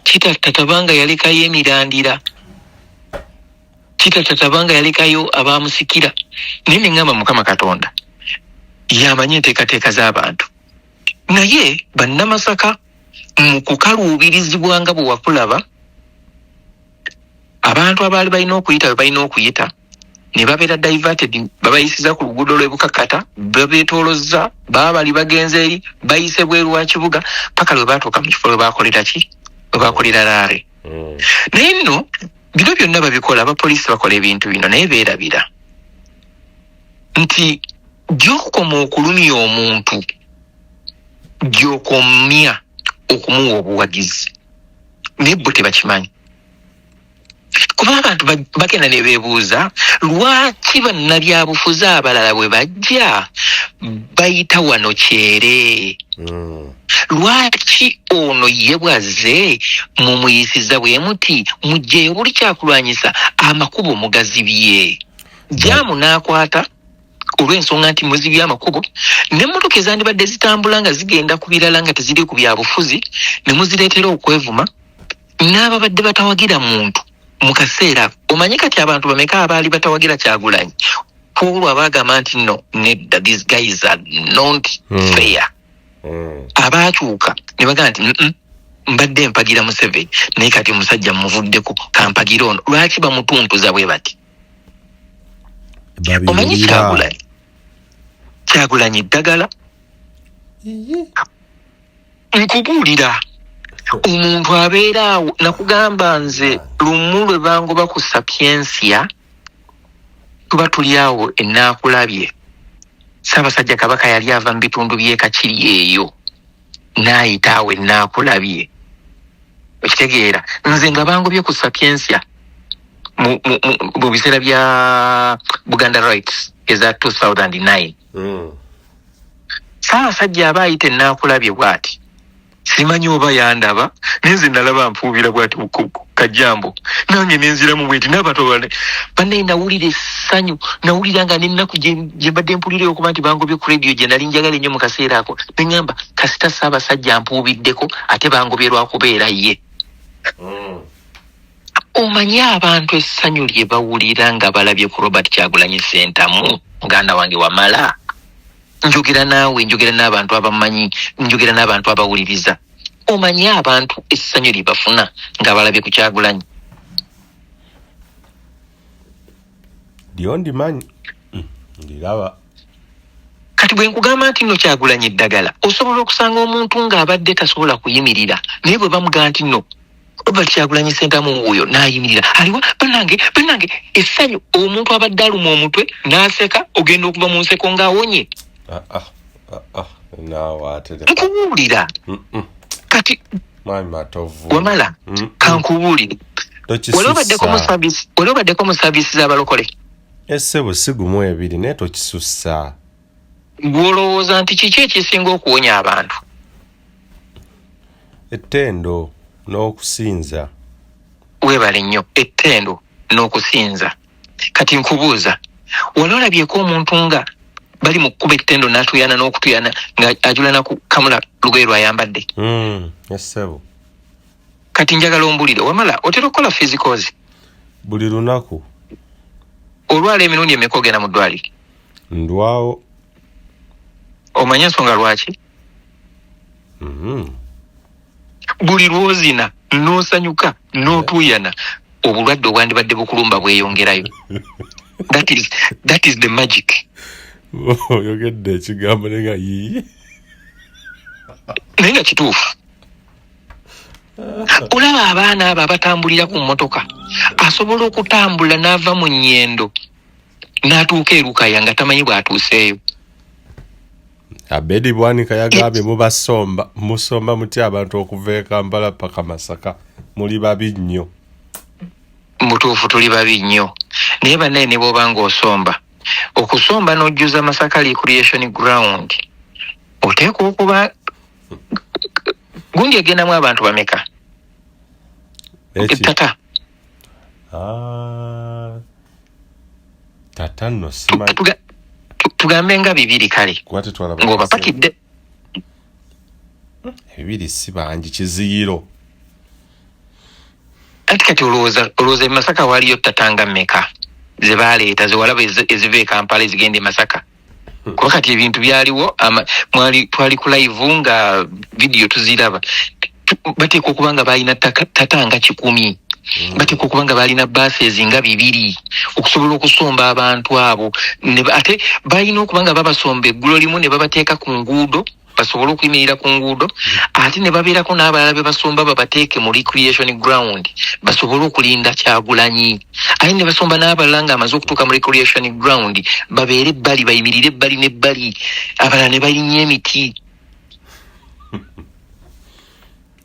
Kitatta tabanga yalekayo emirandira Kitatta tabanga yalekayo abaamusikira naye ne ngamba Mukama Katonda yamanyi enteekateeka z'abantu naye bannamasaka mu kukaluubirizibwanga bwe wakulaba abantu abaali balina okuyita bwe balina okuyita ne babeera diverted babayisiza ku luguudo lw'ebukakata babeetoolozza baba bali bagenze eri bayise bweru wa kibuga paka lwe baatuuka mu kifo lwe baakolera ki lwe baakolera laare naye nno bino byonna babikola abapoliisi bakola ebintu bino naye beerabira nti gy'okukoma okulumya omuntu gy'okomya okumuwa obuwagizi naye bo tebakimanyi kuba abantu bagenda ne beebuuza lwaki bannabyabufuzi abalala bwe bajja bayita wano kyere lwaki ono ye bwazze mumuyisiza bwe muti mujjeyo buli kyakulwanyisa amakubo mugazibye jaamu n'akwata olw'ensonga nti muzibye amakubo n'emmotoka ezandibadde zitambula nga zigenda ku birala nga teziri ku byabufuzi ne muzireetera okwevuma n'ababadde batawagira muntu mu kaseera omanyi kati abantu bameka abaali batawagira Kyagulanyi olwo abagamba nti no nedda these guys are not fair abaakyuka ne bagamba nti mbadde mpagira Museveni naye kati omusajja muvuddeko kampagira ono lwaki bamutuntuza bwe bati omanyi Kyagulanyi eddagala. Nkubuulira omuntu abeera awo, nakugamba nze lumu lwe bangoba ku sapiensia tuba tuli awo enaakulabye. Ssaabasajja Kabaka yali ava mu bitundu by'e Kakiri eyo n'ayita awo enaakulabye. Okitegeera, nze nga bangobye ku sapiensia mu biseera bya Buganda Rights eza 2009. Ssaabasajja aba ayita enaakulabye bw'ati. Simanyi oba yandaba, nenze nalaba mpuubira bw'ati Kajjambo. Nange nenziramu bweti n'abato banne nawulira essanyu, nawulira nga n'ennaku gye mbadde mpulira okuba nti bangobye ku radio gye nali njagala ennyo mu kaseera ako. Ne ŋŋamba kasita Ssaabasajja ampuubiddeko ate bangobye lwa kubeera ye. Omanyi abantu essanyu lye bawulira nga balabye ku Robert Kyagulanyi Ssentamu, muganda wange wamala. Njogera naawe, njogera n'abantu abamanyi, njogera n'abantu abawuliriza. Omanyi abantu essanyu lye bafuna nga balabye ku Kyagulanyi. Lyo ndimanyi. Ndiraba. Kati bwe nkugamba nti nno Kyagulanyi eddagala, osobola okusanga omuntu ng'abadde tasobola kuyimirira, naye bwe bamugaa nti nno Robert Kyagulanyi Ssentamu wuuyo n'ayimirira. Aliwa bannange essanyu, omuntu abadde aluma omutwe n'aseka, ogenda okuva mu nseko ng'awonye. Nkubuulira. Kati Matovu. Wamala kankubuulire. Wali obaddeko mu saavisi z'abalokole? Ssebo sigumu ebiri naye tokisussa. Gw'olowooza nti kiki ekisinga okuwonya abantu? Ettendo n'okusinza. Weebale nnyo, ettendo n'okusinza. Kati nkubuuza, wali olabyeko omuntu nga bali mu kkuba ettendo n'atuyana n'okutuyana nga ajulana ku kamula lugoye ayambadde? Ssebo. Kati njagala ombulire, wamala otera okukola physicals buli lunaku? Olwala emirundi emeka ogenda mu ddwaliro? Ndwawo. Omanya ensonga lwaki? Buli lwozina n'osanyuka n'otuyana, obulwadde obwandibadde bukulumba bweyongerayo. That is the magic. Oyogedde ekigambo nenga yiye. Naye nga kituufu. Olaba abaana abo abatambulira ku mmotoka, asobola okutambula n'ava mu nnyendo n'atuuka e Lukaya nga tamanyi bw'atuuseeyo. Abedi Bwanika yagambye musomba mutya abantu okuva e Kampala paka Masaka. Muli babi nnyo. Mutuufu tuli babi nnyo. Naye bannaye ne bw'oba ng'osomba, okusomba n'ojjuza Masaka Recreation Ground, oteekwa okuba gundi egendamu abantu bameka? Tata. Tata nno simanyi. Tugambe nga bibiri kale. Ng'obapakidde. Bibiri si bangi kiziyiro. Anti kati olowooza Masaka waliyo tata nga mmeka ze baaleeta ze walaba eziva e Kampala ezigenda e Masaka? Kuba kati ebintu byaliwo, twali ku live nga video tuziraba. Bateekwa okuba nga balina tata nga 10. Bateekwa okuba nga balina buses nga 2 okusobola okusomba abantu abo. Ate balina okuba nga babasomba eggulo limu ne babateeka ku nguudo basobole okuyimirira ku nguudo, ate ne babeerako n'abalala be basomba babateeke mu Recreation Ground basobole okulinda Kyagulanyi. Ate ne basomba n'abalala ng'amaze okutuuka mu Recreation Ground babeere ebbali, bayimirire ebbali n'ebbali, abalala ne bayinya emiti.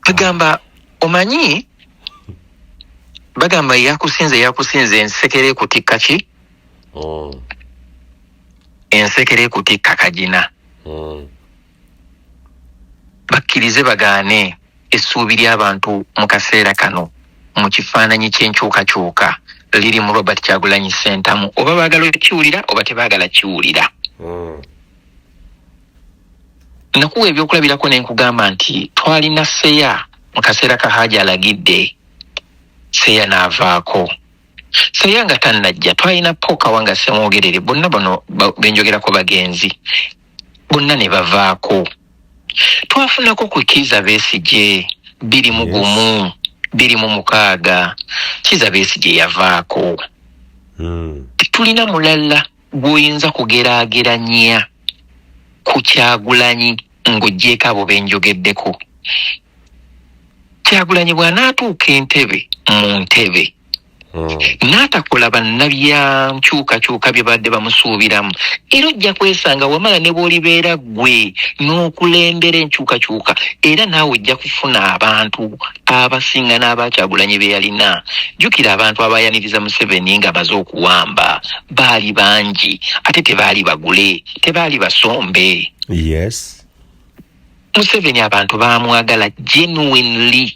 Bagamba omanyi, bagamba yakusinze ensekere kutikka ki? Ensekere kutikka kagina. Bakkirize bagaane essuubi ly'abantu mu kaseera kano mu kifaananyi ky'enkyukakyuka liri mu Robert Kyagulanyi Ssentamu. Oba baagala okiwulira oba tebaagala kiwulira. Nakuwa ebyokulabirako ne nkugamba nti twalina Seya mu kaseera ka Hajji alagidde. Seya n'avaako. Seya nga tannajja twalina Pooka wanga Ssemwogerere, bonna bano benjogerako bagenzi, bonna ne bavaako. Twafunako ku Kizza Besigye 21, 26. Kizza Besigye yavaako. Tulina mulala gw'oyinza kugeraageranya ku Kyagulanyi ng'oggyeko abo benjogeddeko. Kyagulanyi bw'anaatuuka entebe mu ntebe n'atakola bannabya nkyukakyuka bye badde bamusuubiramu, era ojja kwesanga wamala ne bw'olibeera ggwe n'okulembera enkyukakyuka, era naawe ojja kufuna abantu abasinga n'abakyagulanyi be yalina. Jjukira abantu abayaniriza Museveni nga baze okuwamba baali bangi, ate tebaali bagule, tebaali basombe. Yes. Museveni abantu baamwagala genuinely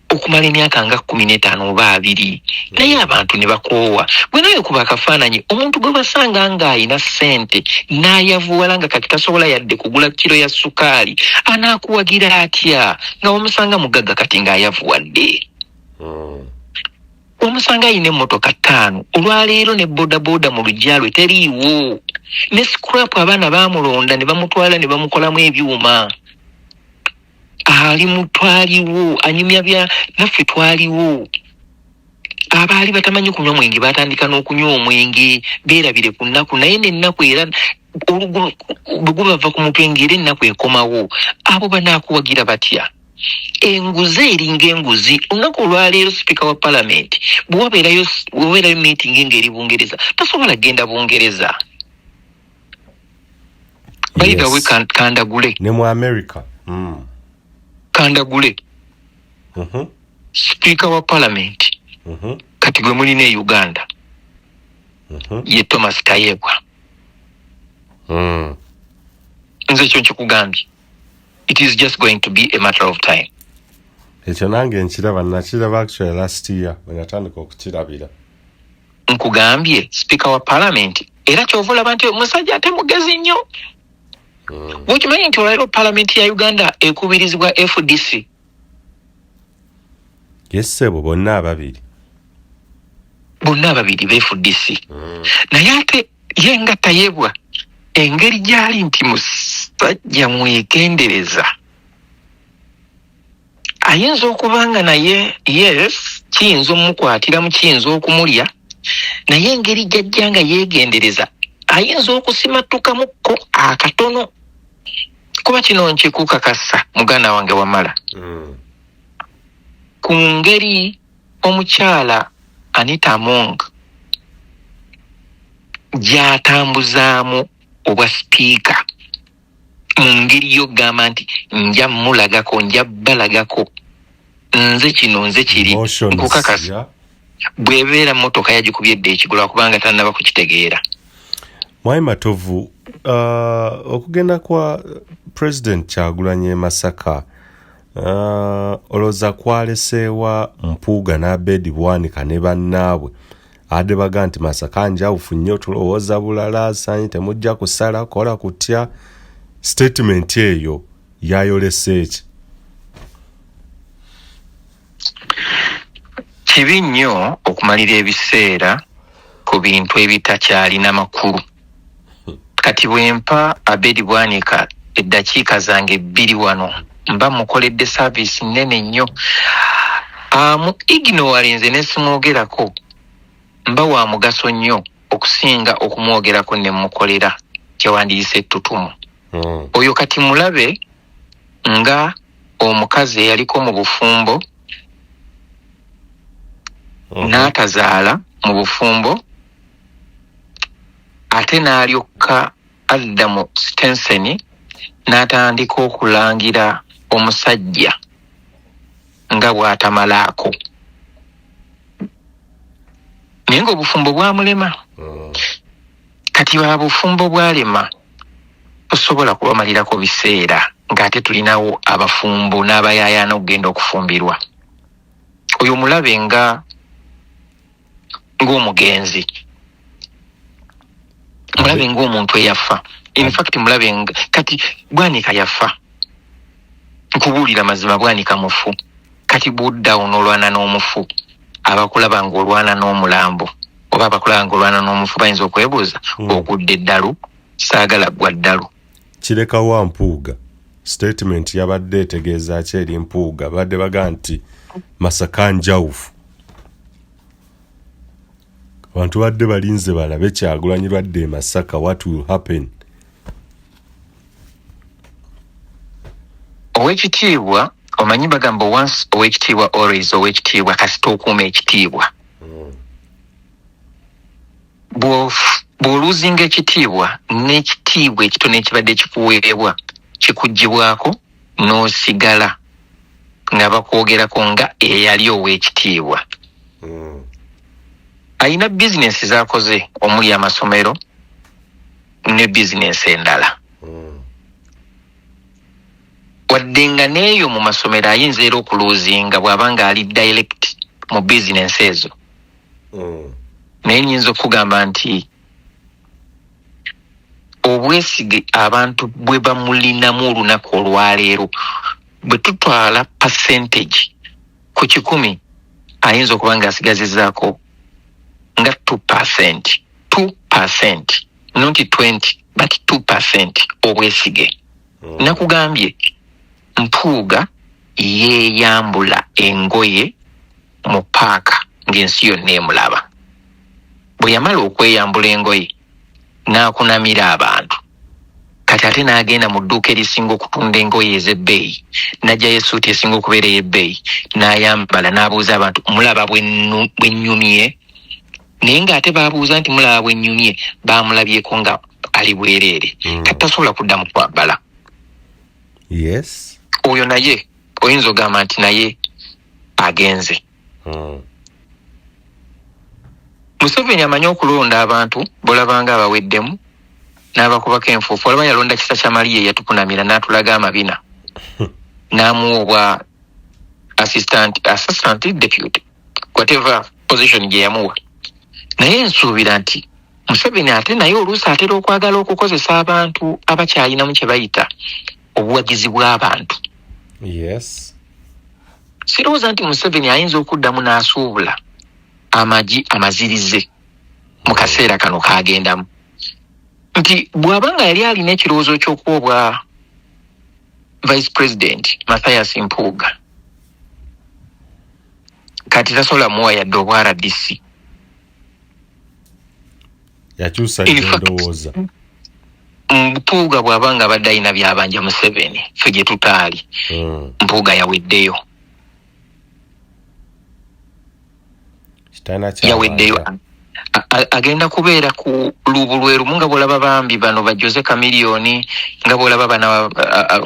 okumala emyaka nga 15 oba 2, naye abantu ne bakoowa. Bwe naye kuba akafaananyi omuntu gwe basanga ng'ayina ssente n'ayavuwala nga kati tasobola yadde kugula kiro ya sukaali, anaakuwagira atya nga wamusanga mugagga kati ng'ayavuwadde? Omusanga ayina emmotoka 5, olwaleero ne bodaboda mu luggya lwe teriiwo, ne scrap abaana baamulonda ne bamutwala ne bamukolamu ebyuma. Ali mutwaliwo anyumya bya naffe twaliwo. Abaali batamanyi kunywa mwenge batandika n'okunywa omwenge, beerabire ku nnaku, naye n'ennaku era bwe bava ku mutwe ng'era ennaku ekomawo. Abo banaakuwagira batya? Enguzi eringa enguzi. Olunaku olwaleero Sipiika wa Parliament bwe wabeerayo meeting ng'eri Bungereza tasobola genda Bungereza. Bayiga we kandagule ne mu America. Kandagule Sipiika wa Parliament kati gwe mulina e Uganda ye Thomas Tayebwa. Nze kyo nkikugambye, it is just going to be a matter of time. Ekyo nange nakiraba actually last year bwe natandika okukirabira. Nkugambye Sipiika wa Parliament era kyova olaba nti omusajja ate mugezi nnyo. Wokimanyi nti olwaleero Parliament ya Uganda ekubirizibwa FDC? Yes sebo, bonna ababiri be FDC. Naye ate ye nga Tayebwa engeri gyali nti musajja mwegendereza, ayinza okubanga naye yes kiyinza omukwatiramu, kiyinza okumulya, naye engeri gyajja nga yeegendereza ayinza okusimattukamukko akatono. Kuba kino nkikukakasa muganda wange Wamala, ku ngeri omukyala Anita Among gy'atambuzaamu obwa sipiika, mu ngeri y'okugamba nti nja mulagako, nja balagako, nze kino nze kiri, nkukakasa bw'ebeera mmotoka yagikubyedde ekigulwa kubanga tannaba kukitegeera. Mwai Matovu, okugenda kwa President Kyagulanyi Masaka olowooza kwaleseewa Mpuuga n'Abedi Bwanika ne bannaabwe ade baga nti Masaka njawufu nnyo, tulowooza bulala, sanyi temujja kusala kola kutya. Statement eyo yayolese eki? Kibi nnyo okumalira ebiseera ku bintu ebitakyalina makulu. Kati bwempa Abedi Bwanika eddakiika zange 2 wano, mba mukoledde service nnene nnyo. Mu ignorance ne simwogerako mba wa mugaso nnyo okusinga okumwogerako ne mukolera kyewandiyise ettutumu. Oyo kati mulabe nga omukazi eyaliko mu bufumbo n'atazaala mu bufumbo, ate n'alyoka adda mu Stenseni n'atandika okulangira omusajja nga bw'atamalaako. Naye ng'obufumbo bwamulema. Kati ba bufumbo bwalema tosobola kubamalirako biseera ng'ate tulinawo abafumbo n'abayayaana okugenda okufumbirwa. Oyo mulabe ng'omugenzi, mulabe ng'omuntu eyafa. In fact mulabe kati Bwanika yafa, nkubuulira mazima, Bwanika mufu. Kati budda onoolwana n'omufu, abakulaba ng'olwana n'omulambo oba abakulaba ng'olwana n'omufu bayinza okwebuuza ogudde eddalu, saagala gwa ddalu. Kireka wa Mpuuga statement yabadde etegeeza ki eri Mpuuga? Badde baga nti Masaka njawufu. Abantu badde balinze balabe Kyagulanyi lwadde Masaka, what will happen? owekitiibwa omanyi bagamba once owekitiibwa always owekitiibwa kasita okuuma ekitiibwa. Bw'oluzinga ekitiibwa n'ekitiibwa ekitono ekibadde kikuweebwa kikuggyibwako n'osigala nga bakwogerako nga eyali ow'ekitiibwa. Alina bizinesi z'akoze omuli amasomero ne bizinesi endala. Wadde nga n'eyo mu masomero ayinza era okuluzinga bw'abanga ali direct mu bizinesi ezo. Naye nyinza okugamba nti obwesige abantu bwe bamulinamu olunaku olwaleero bwe tutwala percentage ku 100 ayinza okuba nga asigazizaako nga 2%. 2%, not 20 but 2% obwesige. Nakugambye Mpuuga yeeyambula engoye mu paaka ng'ensi yonna emulaba. Bwe yamala okweyambula engoye n'akunamira abantu, kati ate n'agenda mu dduuka erisinga okutunda engoye ez'ebbeeyi n'ajjayo essuuti esinga okubeera ey'ebbeeyi n'ayambala n'abuuza abantu mulaba bwe nnyumye. Naye ng'ate baabuuza nti mulaba bwe nnyumye baamulabyeko nga ali bwereere kati tasobola kuddamu kwambala. Yes. Oyo naye oyinza ogamba nti naye agenze. Museveni amanyi okulonda abantu bolabanga abaweddemu n'abakubako enfuufu. Olaba yalonda kisa kya Maliya yatukunamira n'atulaga amabina n'amuwa obwa assistant deputy whatever position gye yamuwa. Naye nsuubira nti Museveni ate naye oluusi atera okwagala okukozesa abantu abakyalinamu kye bayita obuwagizi bw'abantu. Yes. Sirowooza nti Museveni ayinza okuddamu n'asuubula amagi amazirize mu kaseera kano kaagendamu. Nti bw'abanga yali alina ekirowoozo ky'okuwa obwa vice president Mathias Mpuuga, kati tasobola muwa yadde obwa RDC. Yakyusa endowooza. Mpuuga bw'abanga abadde alina byabanja Museveni ffe gye tutaali. Mpuuga yaweddeyo. Yaweddeyo. Agenda kubeera ku lubu lwe lumu nga bw'olaba bambi bano ba Jose Chameleone, nga bw'olaba bano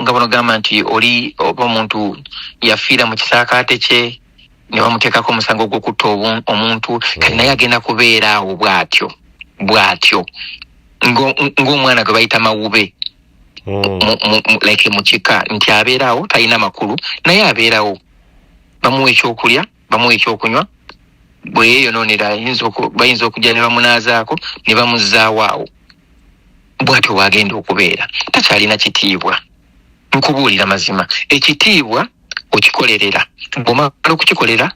nga bano gamba nti oli oba omuntu yafiira mu kisaakaate kye ne bamuteekako omusango gw'okutta omuntu, kati naye agenda kubeera awo bw'atyo ng'omwana gwe bayita mawube like mu kika, nti abeerawo talina makulu naye abeerawo. Bamuwa ekyokulya, bamuwa ekyokunywa, bwe yeeyonoonera bayinza okujja ne bamunaazaako ne bamuzzaawo awo. Bw'atyo bw'agenda okubeera. Takyalina kitiibwa. Nkubuulira mazima, ekitiibwa okikolerera, bw'omala okukikolera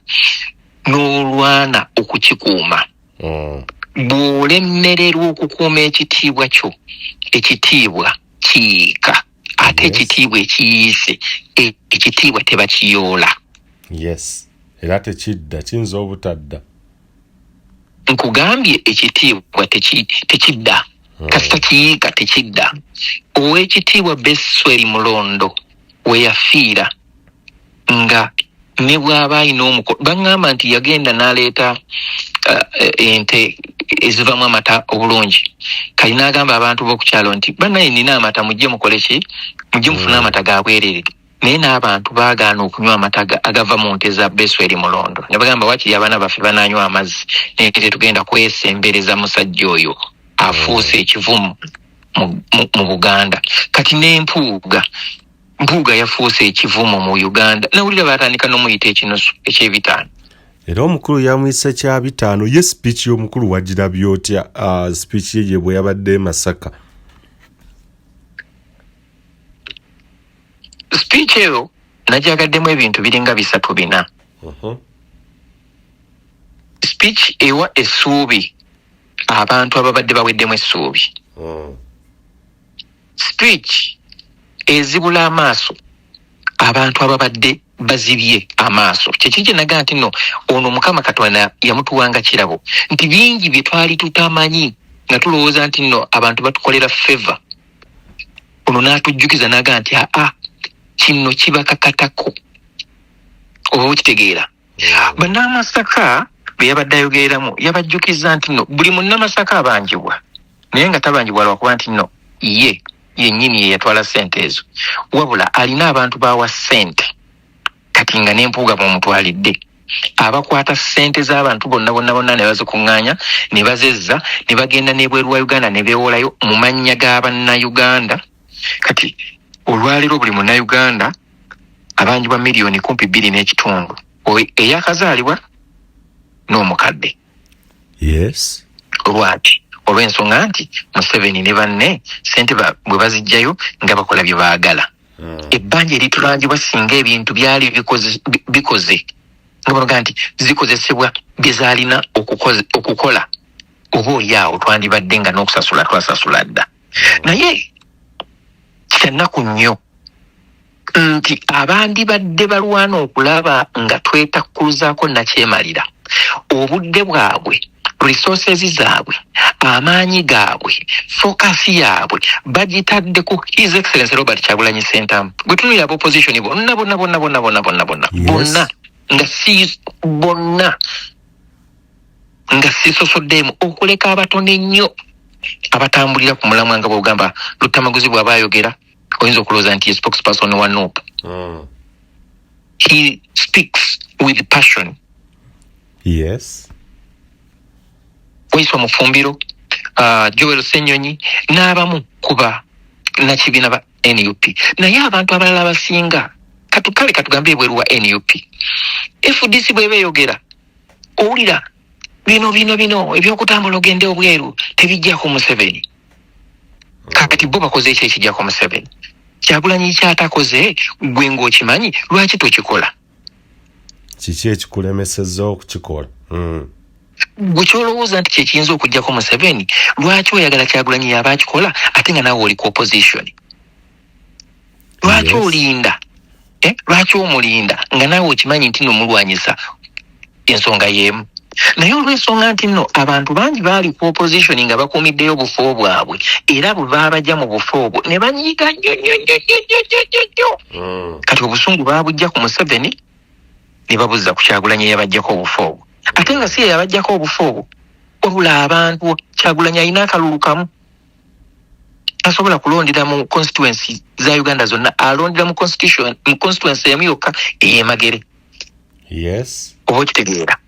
n'olwana okukikuuma. Bw'olemererwa okukuuma ekitiibwa kyo, ekitiibwa kiyiika. Ate ekitiibwa ekiyiise, ekitiibwa tebakiyoola. Yes. Era tekidda, kiyinza obutadda. Nkugambye ekitiibwa tekidda. Kasita kiyiika tekidda. Ow'ekitiibwa Besweri Mulondo we yafiira nga ne bw'aba alina omukolo, baŋŋamba nti yagenda n'aleeta ente ezivamu amata obulungi. Kali n'agamba abantu b'oku kyalo nti bannaye nina amata mujje mukole ki? Mujje mufune amata ga bwereere. Naye n'abantu baagaana okunywa amata agava mu nte za Besweri Mulondo. Ne bagamba wakiri abaana baffe banaanywa amazzi naye tetugenda kwesembereza musajja oyo afuuse ekivumu mu Buganda. Kati Mpuuga yafuuse ekivumu mu Uganda. Nawulira batandika n'omuyita ekinusu eky'ebitaano. Era omukulu yamuyisa kya bitaano. Ye speech y'omukulu wagirabye otya? Speech ye bwe yabadde Masaka. Speech eyo najagaddemu ebintu biringa 3-4. Speech ewa essuubi abantu ababadde baweddemu essuubi. Speech ezibula amaaso abantu ababadde bazibye amaaso. Kyekiri kye nagaa nti no ono Mukama Katonda yamutuwanga kirabo nti bingi bye twali tutamanyi nga tulowooza nti no abantu batukolera favor. Ono n'atujjukiza nagaa nti kino kibakakatako oba okitegeera. Bannamasaka bwe yabadde ayogereramu yabajjukiza nti no buli munnamasaka abanjibwa naye nga tabanjibwa lwakuba nti no ye yennyini ye yatwala ssente ezo wabula alina abantu bawa ssente kati nga n'empuuga bw'omutwalidde abakwata ssente z'abantu bonna ne bazikuŋŋaanya ne bazezza ne bagenda n'ebweru wa Uganda ne beewolayo mu mannya g'abannayuganda. Kati olwaleero buli munnayuganda abanjibwa miliyoni 2.5 eyakazaalibwa n'omukadde. Yes. Lwaki olw'ensonga nti Museveni ne banne ssente bwe bazijjayo nga bakola bye baagala. Ebbanja eritulanjibwa singa ebintu byali bikoze nga banoga nti zikozesebwa bye zaalina okukola oba oyaawo twandibadde nga n'okusasula twasasula dda. Naye kyannaku nnyo nti abandibadde balwana okulaba nga twetakkuzaako nakyemalira obudde bwabwe resources zaabwe amaanyi gaabwe fokasi yaabwe bagitadde ku His Excellency Robert Kyagulanyi Ssentamu gwe tunulira opposition bonna nga sisosoddeemu okuleka abatono ennyo abatambulira ku mulamwa nga bw'ogamba Lutamaguzi bw'aba ayogera oyinza okulowooza nti ye spokesperson wa NUP. He speaks with passion. Yes. Oyiswa Mufumbiro, Joel Ssenyonyi n'abamu kuba nakibiina ba NUP. Naye abantu abalala abasinga katugambe ebweru wa NUP. FDC bw'eba eyogera owulira bino ebyokutambula ogende obweru tebijjako Museveni. Kakati bo bakoze ekyo ekijjako Museveni. Kyagulanyi kyatakoze gwe ng'okimanyi lwaki tokikola? Kiki ekikulemesezza okukikola? Gwe kyolowooza nti kyekiyinza okujjako Museveni lwaki oyagala Kyagulanyi yaba akikola ate nga naawe oli ku opposition? Lwaki olinda? Lwaki omulinda nga naawe okimanyi nti nomulwanyisa ensonga y'emu? Naye olw'ensonga nti nno abantu bangi baali ku opposition nga bakuumiddeyo obufo bwabwe era bwe baabajja mu bufo obwo ne banyiiga nnyo. Kati obusungu baabujja ku Museveni ne babuza ku Kyagulanyi yabajjako obufo obwo. Ate nga si ye yabajjako obufo obwo wabula abantu Kyagulanyi alina akalulu kamu asobola kulondera mu constituency za Uganda zonna alondera mu constituency emu yokka ey'Emagere. Yes. Oba okitegeera?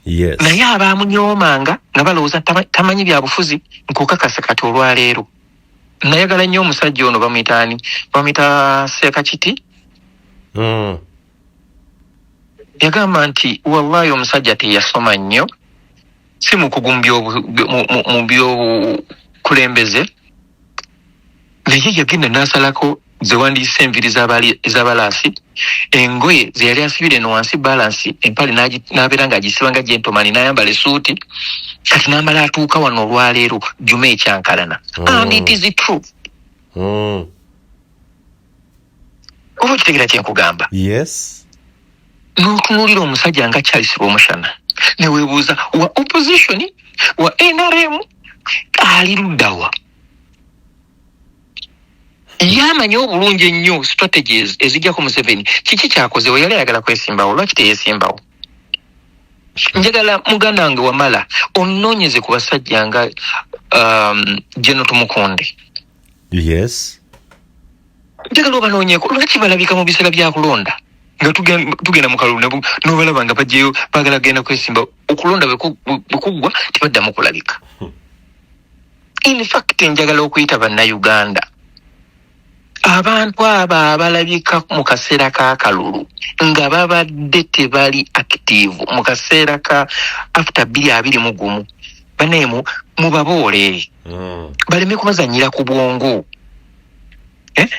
Yes. Naye abaamunyoomanga nga balowooza tamanyi bya bufuzi nkukakasa kati olwaleero. Nayagala nnyo omusajja ono bamuyita Ssekakiti. Yagamba nti wallahi omusajja teyasoma nnyo si mukugu mu byobukulembeze naye yagenda n'asalako ze wandiise enviri z'abalaasi engoye ze yali asibire no wansi balansi empale n'abeera ng'agisiba nga gyentomani n'ayambala essuuti kati n'amala atuuka wano olwaleero juma ekyankalana. And it is true. Oba okitegeera kye nkugamba? Yes. N'otunuulira omusajja nga Charles Bomushana ne weebuuza wa opposition wa NRM ali luddawa? Yamanyi obulungi ennyo strategies ezijjako Museveni. Kiki kyakoze we yali ayagala kwesimbawo lwaki teyeesimbawo? Njagala muganda wange Wamala onnoonyeze ku basajja nga General Tumukunde. Yes. Njagala obanoonyeko lwaki balabika mu biseera bya kulonda nga tugenda mu kalulu n'obalaba nga bajjeyo baagala genda kwesimba okulonda bwe kuggwa tebaddamu kulabika. In fact njagala okuyita bannayuganda abantu abo abalabika mu kaseera k'akalulu nga babadde tebali active mu kaseera ka after 2021 baneemu mubaboole baleme kubazanyira ku bwongo.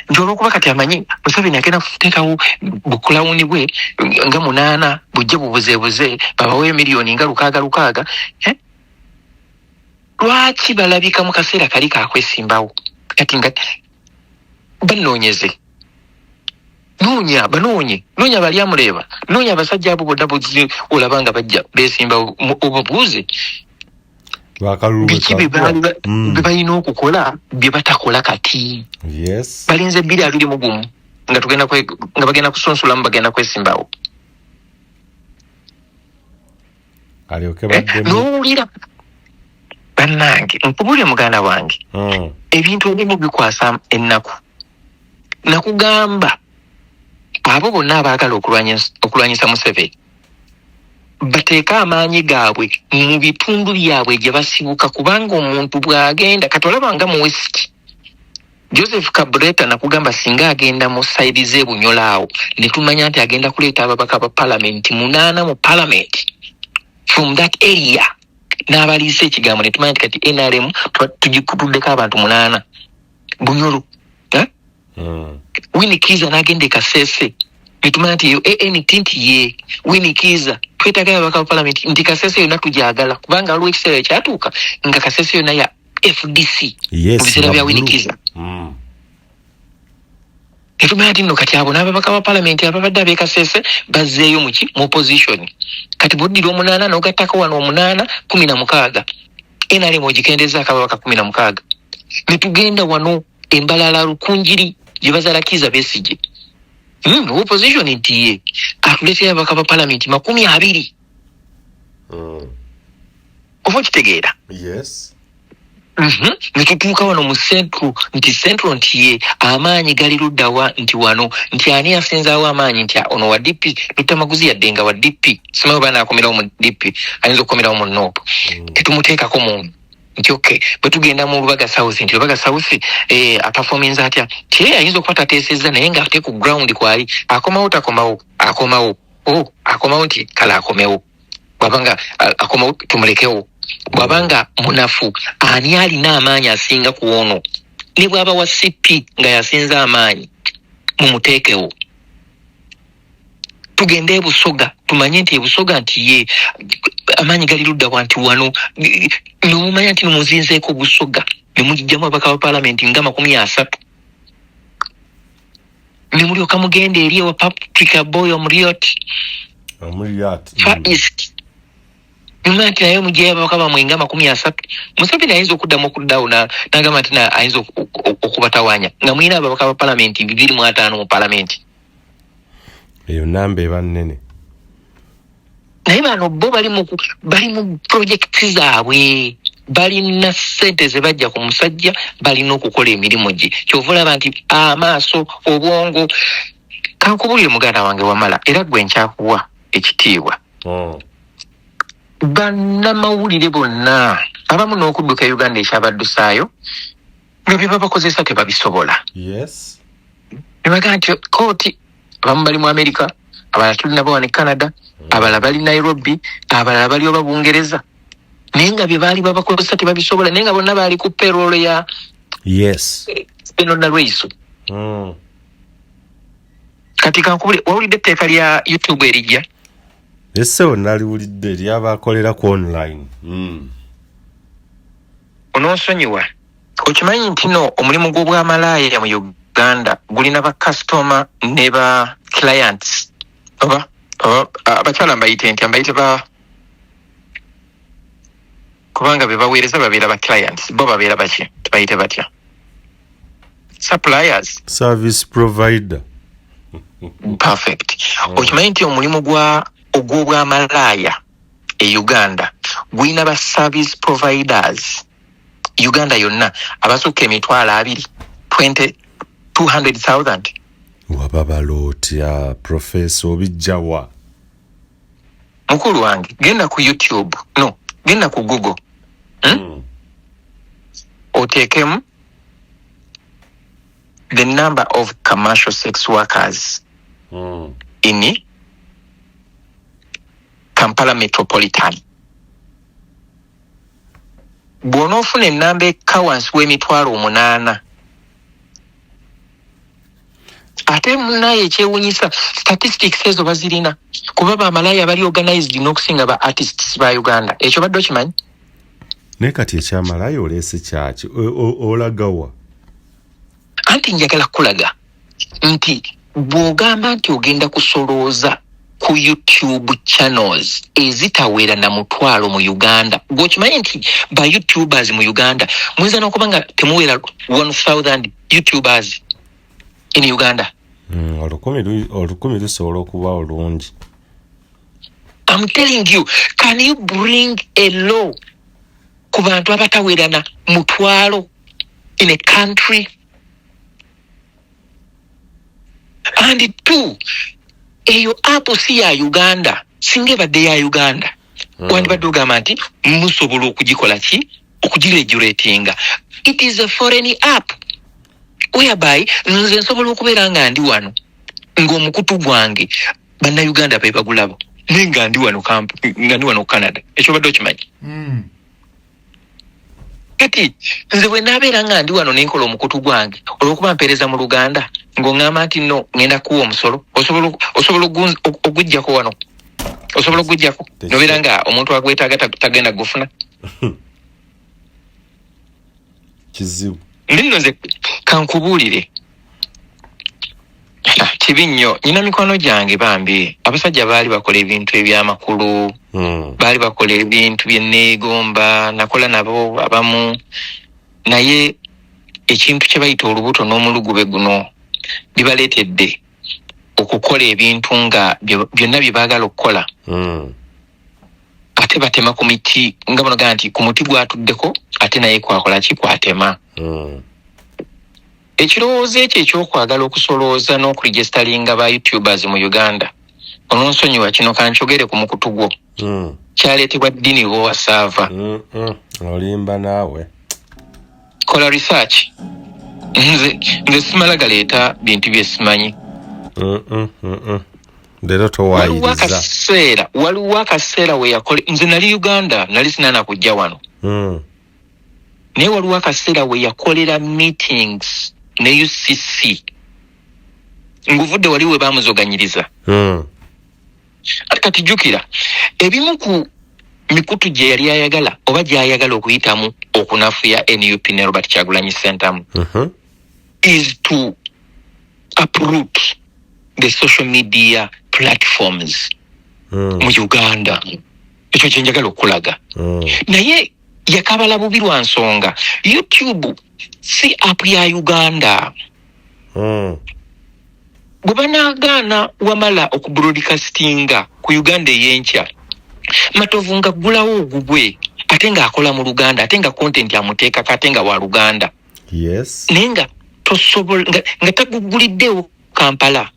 Nti olw'okuba kati amanyi Museveni agenda kuteekawo bukulawuni bwe nga 8 bujje bubuzeebuze babawe miliyoni nga 600. Lwaki balabika mu kaseera kali kakwesimbawo? Kati nga banoonyeze noonya bali amuleeba noonya abasajja abo bonna buzi olaba nga bajja beesimba obabuuze biki bye balina okukola bye batakola kati. Yes. Balinze 2021 nga bagenda kusunsulamu bagenda kwesimbawo n'owulira bannange nkubulire muganda wange ebintu ebimu bikwasa ennaku nakugamba abo bonna abaagala okulwanyisa Museveni bateeka amaanyi gaabwe mu bitundu byabwe gye basibuka kubanga omuntu bw'agenda katolabanga mu West Joseph Kabuleta nakugamba singa agenda mu side z'Ebunyolaawo ne tumanya nti agenda kuleeta ababaka ba Parliament 8 mu Parliament from that area n'abaliisa ekigambo ne tumanya nti kati NRM tugikutuddeko abantu 8 Bunyoro Winikiza n'agenda e Kasese ne tumanya nti NTT ye Winikiza twetaaga ababaka ba Parliament nti Kasese yonna tujagala kubanga aliwo ekiseera ekyatuuka nga Kasese yonna ya FDC mu biseera bya Winikiza tetumanya nti nno kati abo n'ababaka ba Parliament ababadde ab'e Kasese bazzeeyo mu opposition kati bw'oddira 8 n'ogattako wano 8 16 NRM ogikendezaako ababaka 16 ne tugenda wano Embalala Rukunjiri gye bazalakiza Besigye opposition nti ye atuleetera ababaka ba Parliament 20 oba okitegeera netutuuka wano mu central nti ye amaanyi gali luddawa nti wano nti ani asinzaawo amaanyi nti ono wa DP Lutamaguzi yaddenga wa DP simanyi oba naakomerawo mu DP ayinza okukomerawo mu NOP tetumuteekako muntu nti okay bwe tugenda mu Lubaga South nti Lubaga South aperformance atya ti ayinza okuba tateesezza naye nga ate ku ground kwali akomawo takomawo akomawo nti kala akomewo bwabanga akomawo tumulekewo bwabanga munafu ani alina amaanyi asinga ku ono ne bwaba wa CP nga yasinza amaanyi mumuteekewo tugende Busoga tumanye nti Busoga nti ye amaanyi gali ludda wanti wano nomumanya nti muzinzeeko Busoga ne mujijjamu ababaka ba Parliament nga 30 ne mulyoka mugende eri wa Patrick Boy Omuriot Far East Mati nayo mujja ababaka bamwe nga 30 Museveni ayinza okuddamu okuddawo n'agamba nti ayinza okubatawanya nga mulina ababaka ba Parliament 25 mu Parliament eyo namba eba nnene naye bano bo bali mu projekiti zaabwe balina ssente ze bajja ku musajja balina okukola emirimu gye kyova olaba nti amaaso obwongo kankubulire muganda wange wamala era gwe nkyakuwa ekitiibwa bannamawulire bonna abamu n'okudduka Uganda ekyabaddusaayo nga bye babakozesa tebabisobola ne bagaa nti kooti abamu bali mu Amerika abalala tuli nabo wano e Canada abalala bali Nairobi abalala bali oba Bungereza naye nga bye baali babakozesa tebabisobola naye nga bonna baali ku payroll ya Benona Reisu kati kankubule wawulidde etteeka lya YouTube erijja Esewo naliwulidde lyabakolera ku online onoonsonyiwa okimanyi nti no omulimu gw'obwamalaaya mu Uganda gulina ba customer ne ba clients oba abakyala mbayite nti ambayite kubanga be baweereza babeera ba clients bo babeera baki tubayite batya suppliers service provider perfect okimanyi nti omulimu ogw'obwamalaaya e Uganda gwina ba service providers Uganda yonna abasukka 200,000 wababalootya professor obijjawa mukulu wange genda ku YouTube genda ku Google oteekemu the number of commercial sex workers in Kampala Metropolitan bw'onoofuna ennamba ekka wansi w'8,000 ate munaye ekyewuunyisa statistics ezo bazirina kuba bamalaaya bali organized n'okusinga ba artists ba Uganda ekyo badde okimanyi naye kati ekyamalaaya oleese kyaki olagawa anti njagala kulaga nti bw'ogamba nti ogenda kusolooza ku YouTube channels ezitawera na 1,000 mu Uganda gwokimanyi nti ba YouTubers mu Uganda muyinza n'okuba nga temuwera 1,000 YouTubers in Uganda olukumi lusobola okuba olungi. I'm telling you, can you bring a law ku bantu abatawerana mutwalo in a country? And two, eyo app si ya Uganda, singa ebadde ya Uganda. Wandibadde ogamba nti musobola okugikola ki? Okugiregulatinga. It is a foreign app whereby nze nsobola okubeera nga ndi wano ng'omukutu gwange bannayuganda be bagulabo nenga ndi wano Canada. Ekyo badde okimanyi? Kati nze bwe naabeera nga ndi wano nenkola omukutu gwange olw'okuba mpeereza mu Luganda ng'oŋŋamba nti no ngenda kuwa omusolo osobola ogujjako wano. Osobola ogujjako nobeera nga omuntu agwetaaga tagenda gufuna. Kizibu. Nino nze kankubuulire kibi nnyo. Nina mikono gyange bambi abasajja baali bakola ebintu eby'amakulu, baali bakola ebintu bye neegomba, nakola nabo abamu, naye ekintu kye bayita olubuto n'omulugube guno bibaleetedde okukola ebintu nga byonna bye baagala okukola. Ate batema ku miti nga banogaa nti ku muti gwatuddeko ate naye kwakola ki? Kwatema. Ekirowoozo ekyo ekyokwagala okusolooza n'okuregistalinga ba YouTubers mu Uganda, ononsonyiwa kino kankyogere ku mukutu gwo, kyaleetebwa ddiini bwowasaava. Olimba naawe. Kola research. Nze simala galeeta bintu bye simanyi. Leero towaayiriza. Waliwo akaseera we yakole, nze nali Uganda, nali sinana kujja wano. Naye waliwo akaseera we yakolera meetings ne UCC. Nguvudde wali we baamuzoganyiriza. Ati kati jjukira, ebimu ku mikutu gye yali ayagala oba gy'ayagala okuyitamu okunafuya NUP ne Robert Kyagulanyi Ssentamu is to uproot the social media platforms mu Uganda. Ekyo kye njagala okulaga. Naye yakabala bubi lwa nsonga YouTube si app ya Uganda. Bwe banaagaana wamala okubroadcastinga ku Uganda Eyenkya, Matovu nga ggulawo ogugwe ate nga akola mu Luganda, ate nga content amuteekako ate nga wa Luganda. Yes. Naye nga tosobola nga taguguliddewo Kampala,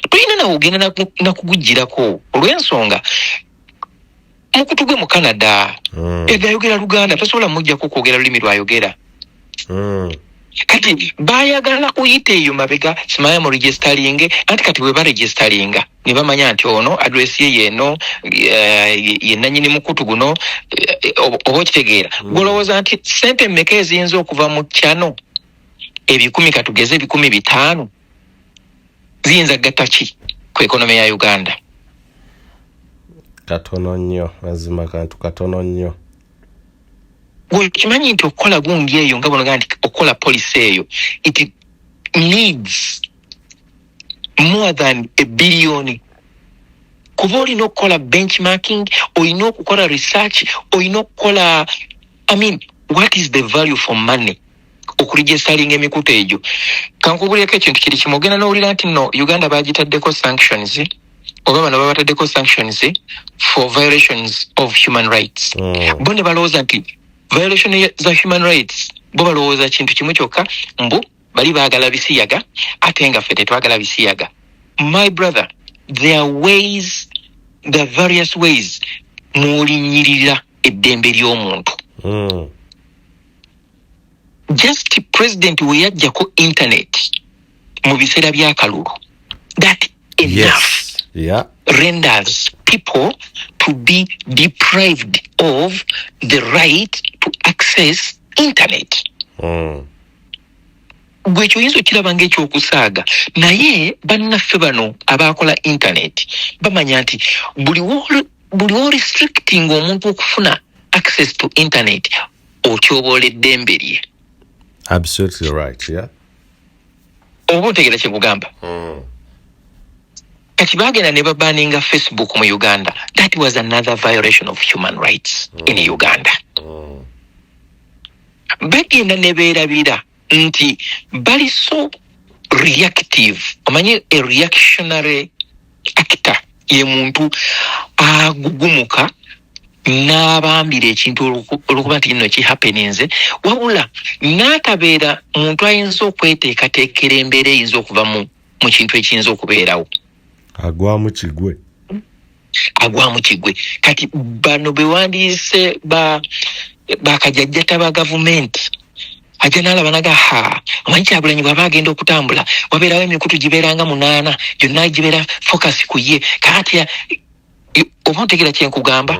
tulina nawe ogenda nakugugirako olw'ensonga mukutu gwe mu Canada ayogera Luganda, tosobola mujjako kwogera lulimi lwayogera. Kati bayagala kuyita eyo mabega simaya mu registering, anti kati bwe baregisteringa ne bamanya nti ono address ye yeno ye nanyini mukutu guno oba okitegeera. Golowooza nti sente mmeka eziyinza okuva mu kyano ebikumi katugeze 500 ziyinza gatta ki ku ekonomi ya Uganda? Katono nnyo, mazima kantu katono nnyo. Kimanyi nti okukola gundi eyo nga bonoga nti okukola policy eyo it needs more than $1 billion. Kuba olina okukola benchmarking, olina okukola research, olina okukola what is the value for money okuregistalinga emikutu egyo? Kankubulireko ekintu kiri kimu, ogenda n'owulira nti no Uganda bagitaddeko sanctions oba bano babataddeko sanctions for violations of human rights. Bo ne balowooza nti violation za human rights bo balowooza kintu kimu kyokka, mbu bali baagala bisiyaga ate nga ffe tetwagala bisiyaga. My brother, there are ways, there are various ways mulinyirira eddembe ly'omuntu. Just president we yajjako internet mu biseera by'akalulu, that enough renders people to be deprived of the right to access internet. Gwe kyoyinza okiraba ng'ekyokusaaga, naye bannaffe bano abaakola internet bamanya nti buli wo restricting omuntu okufuna access to internet otyoboola eddembe lye. Absolutely right, yeah. Oba otegeera kye kugamba. Kati bagenda ne babaninga Facebook mu Uganda. That was another violation of human rights in Uganda. Bagenda ne beerabira nti bali so reactive. Omanyi a reactionary actor ye muntu agugumuka n'abambira ekintu olukuba nti kino kihappeninze wabula n'atabeera muntu ayinza okweteekateekera embeera eyinza okuva mu kintu ekiyinza okubeerawo. Agwamu kigwe. Kati bano bewandiise bakajjajjata ba gavumenti ajja n'alaba naga omanyi Kyagulanyi bw'aba agenda okutambula wabeerawo emikutu gibeeranga 8 gyonna gibeera focus ku ye. Kati oba ontegera kyenkugamba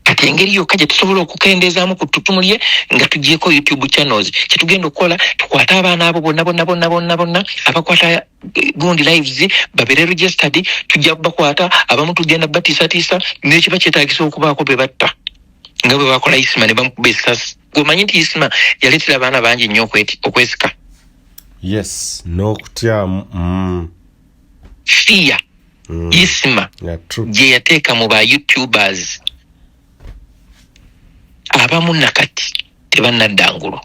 kati engeri yokka gye tusobola okukendeezaamu ku ttutumu lye nga tugyeko YouTube channels kyetugenda okukola tukwate abaana abo bonna abakwata gundi lives babeere registered. Tujja bakwata abamu tugenda batiisatiisa n'ekiba kyetaagisa okubaako be batta nga bwe bakola Isima ne bamukuba essasi. Gwomanyi nti Isima yaleetera abaana bangi nnyo okwesika. Yes, n'okutyamu fear. Isima gye yateeka mu ba YouTubers abamu nakati tebannaddangulo.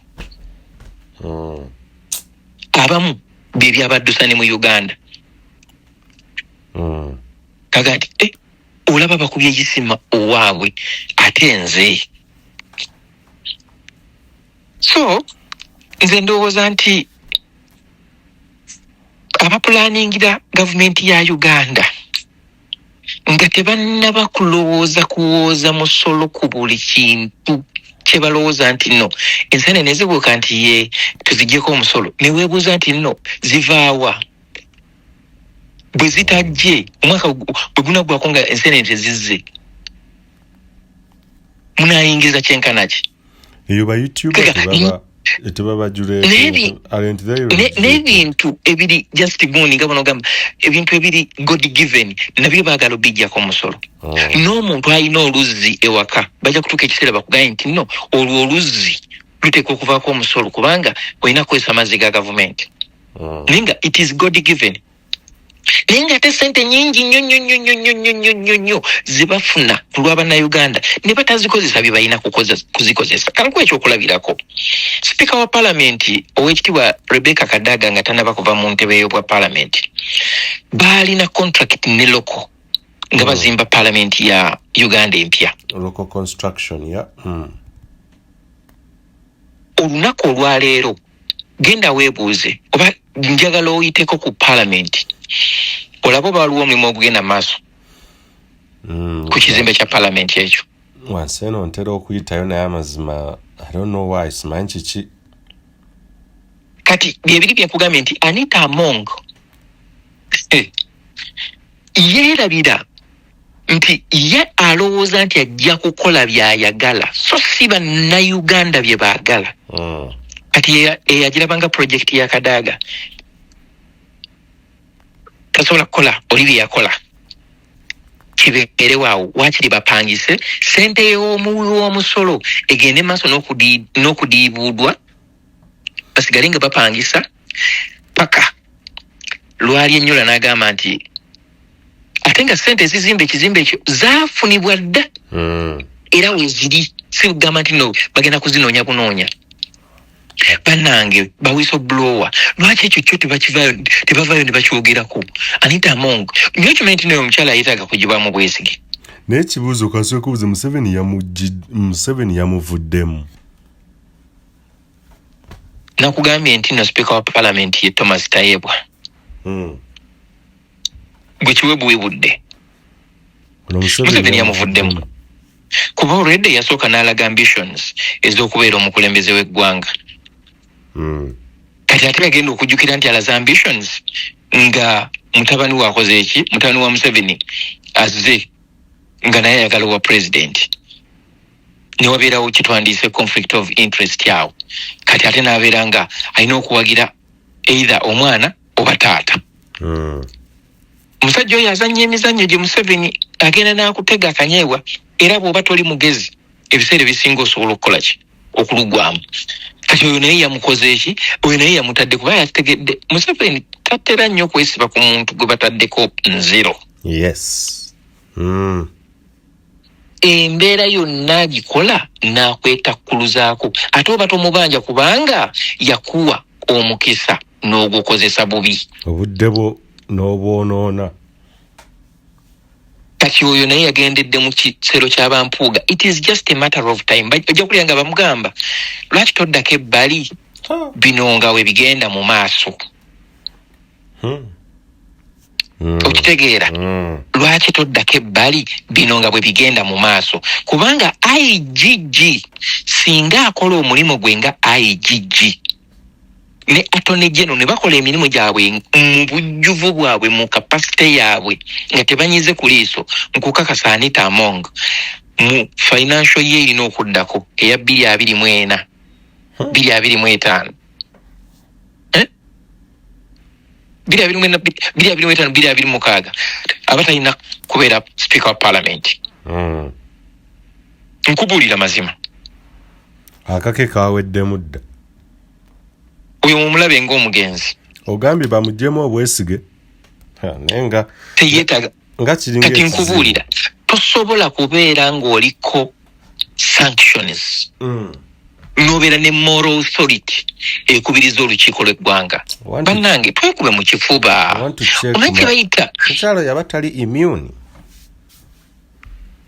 Abamu bebyabaddusa ne mu Uganda. Kagati olaba bakubye Isima owaabwe ate nze. So nze ndowooza nti abapulaningira gavumenti ya Uganda nga tebannaba kuwooza musolo ku buli kintu kye balowooza nti no enseenene ezibuuka nti ye tuzigyeko omusolo ne weebuuza nti no zivaawa bwe zitajje omwaka bwe gunaggwako nga enseenene tezizze munaayingiza kyenkanaki eyo ba YouTuber tebaba n'ebintu ebiri just gundi nga banogamba ebintu ebiri God given nabyo baagala obijjako omusolo. N'omuntu alina oluzzi ewaka bajja kutuuka ekiseera bakugaye nti no olwo oluzzi luteeka okuvaako omusolo kubanga olina kukozesa amazzi ga gavumenti. Naye nga it is God given. Naye nga ate ssente nyingi nnyo zibafuna ku lw'Abannayuganda ne batazikozesa bye balina kuzikozesa. Kankuwa ekyokulabirako Speaker wa Parliamentary Oweekitiibwa Rebecca Kadaga nga tanaba kuva mu ntebe y'obwa Parliamentary baalina contract ne loko nga bazimba Parliament ya Uganda empya. Local construction, yeah. Olunaku olwaleero genda weebuuze oba njagala oyiteko ku Parliament olaba baaliwo omulimu ogugenda maaso ku kizimbe kya Parliament ekyo. Wansi eno ntera okuyitayo naye amazima I don't know why simanyi kiki. Kati byebiri byenkugambye nti Anita Among yeerabira nti ye alowooza nti ajja kukola by'ayagala so si bannayuganda bye baagala. Kati eyagirabanga project ya Kadaga tasobola kukola oli bye yakola kibeere waawo waakiri bapangise ssente y'omusolo egende maaso n'okudiibuudwa basigale nga bapangisa paka lwali ennyula n'agamba nti ate nga ssente ezizimba ekizimbe ekyo zaafunibwa dda era weziri si kugamba nti no bagenda kuzinoonya bunoonya. Bannange ba whistleblower lwaki ekyo kyo tebavaayo ne bakyogerako. Anita Among nyo kimanyi nti naye omukyala ayetaaga kugibwamu bwesige. Naye ekibuuzo kasooka kubuuza Museveni yamuvuddemu. Nakugambye nti no Speaker wa Parliament ye Thomas Tayebwa gwe kiwebuwebudde Museveni yamuvuddemu kuba already yasooka n'alaga ambitions ez'okubeera omukulembeze w'eggwanga. Kati ate agenda okujjukira nti alaza ambitions nga mutabani wakoze eki mutabani wa Museveni azze nga naye ayagala wa president ne wabeerawo kitwandiise conflict of interest yawo. Kati ate n'abeera nga alina okuwagira either omwana oba taata. Omusajja oyo azannya emizannyo gye Museveni agenda n'akutega akanyeebwa era bw'oba toli mugezi ebiseera ebisinga osobola okukola ki okulugwamu. Kati oyo naye yamukoze eki oyo naye yamutadde kuba yategedde Museveni tatera nnyo okwesiba ku muntu gwe bataddeko nzero. Yes. Embeera yonna agikola n'akwetakkuluzaako ate oba tomubanja kubanga yakuwa omukisa n'ogukozesa bubi. Obudde bwo n'obwonoona. Kati oyo naye yagendedde mu kisero ky'aba Mpuuga. It is just a matter of time. Bajja kulya nga bamugamba lwaki toddako ebbali bino nga we bigenda mu maaso. Okitegeera lwaki toddako ebbali bino nga bwe bigenda mu maaso, kubanga IGG singa akola omulimu gwe nga IGG ne Attorney General ne bakola emirimu gyabwe mu bujjuvu bwabwe mu kapasite yaabwe nga tebanyize ku liiso, nkukakasa Anita Among mu financial year erina okuddako eya 2024 2025 2026 abatalina kubeera Speaker of Parliament. Nkubuulira mazima akake kawedde mudda oyo mumulabe ng'omugenzi ogambye bamugyemu obwesige nenga teyeetaga nga kiringa kati nkubuulira tosobola kubeera ng'oliko sanctions nobeera ne moral authority ekubiriza olukiiko lw'eggwanga. Bannange twekube mu kifuba onakye bayita mukyalo yaba tali immune.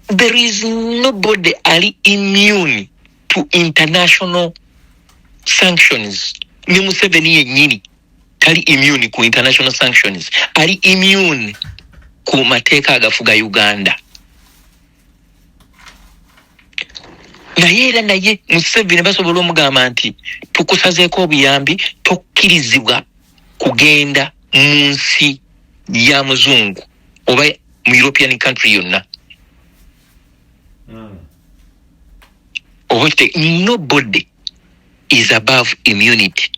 There is nobody ali immune to international sanctions. Ne Museveni yennyini tali immune ku international sanctions, ali immune ku mateeka agafuga Uganda. Naye era naye Museveni basobola omugamba nti tukusazeeko obuyambi tokkirizibwa kugenda mu nsi ya muzungu oba mu European country yonna. Nobody is above immunity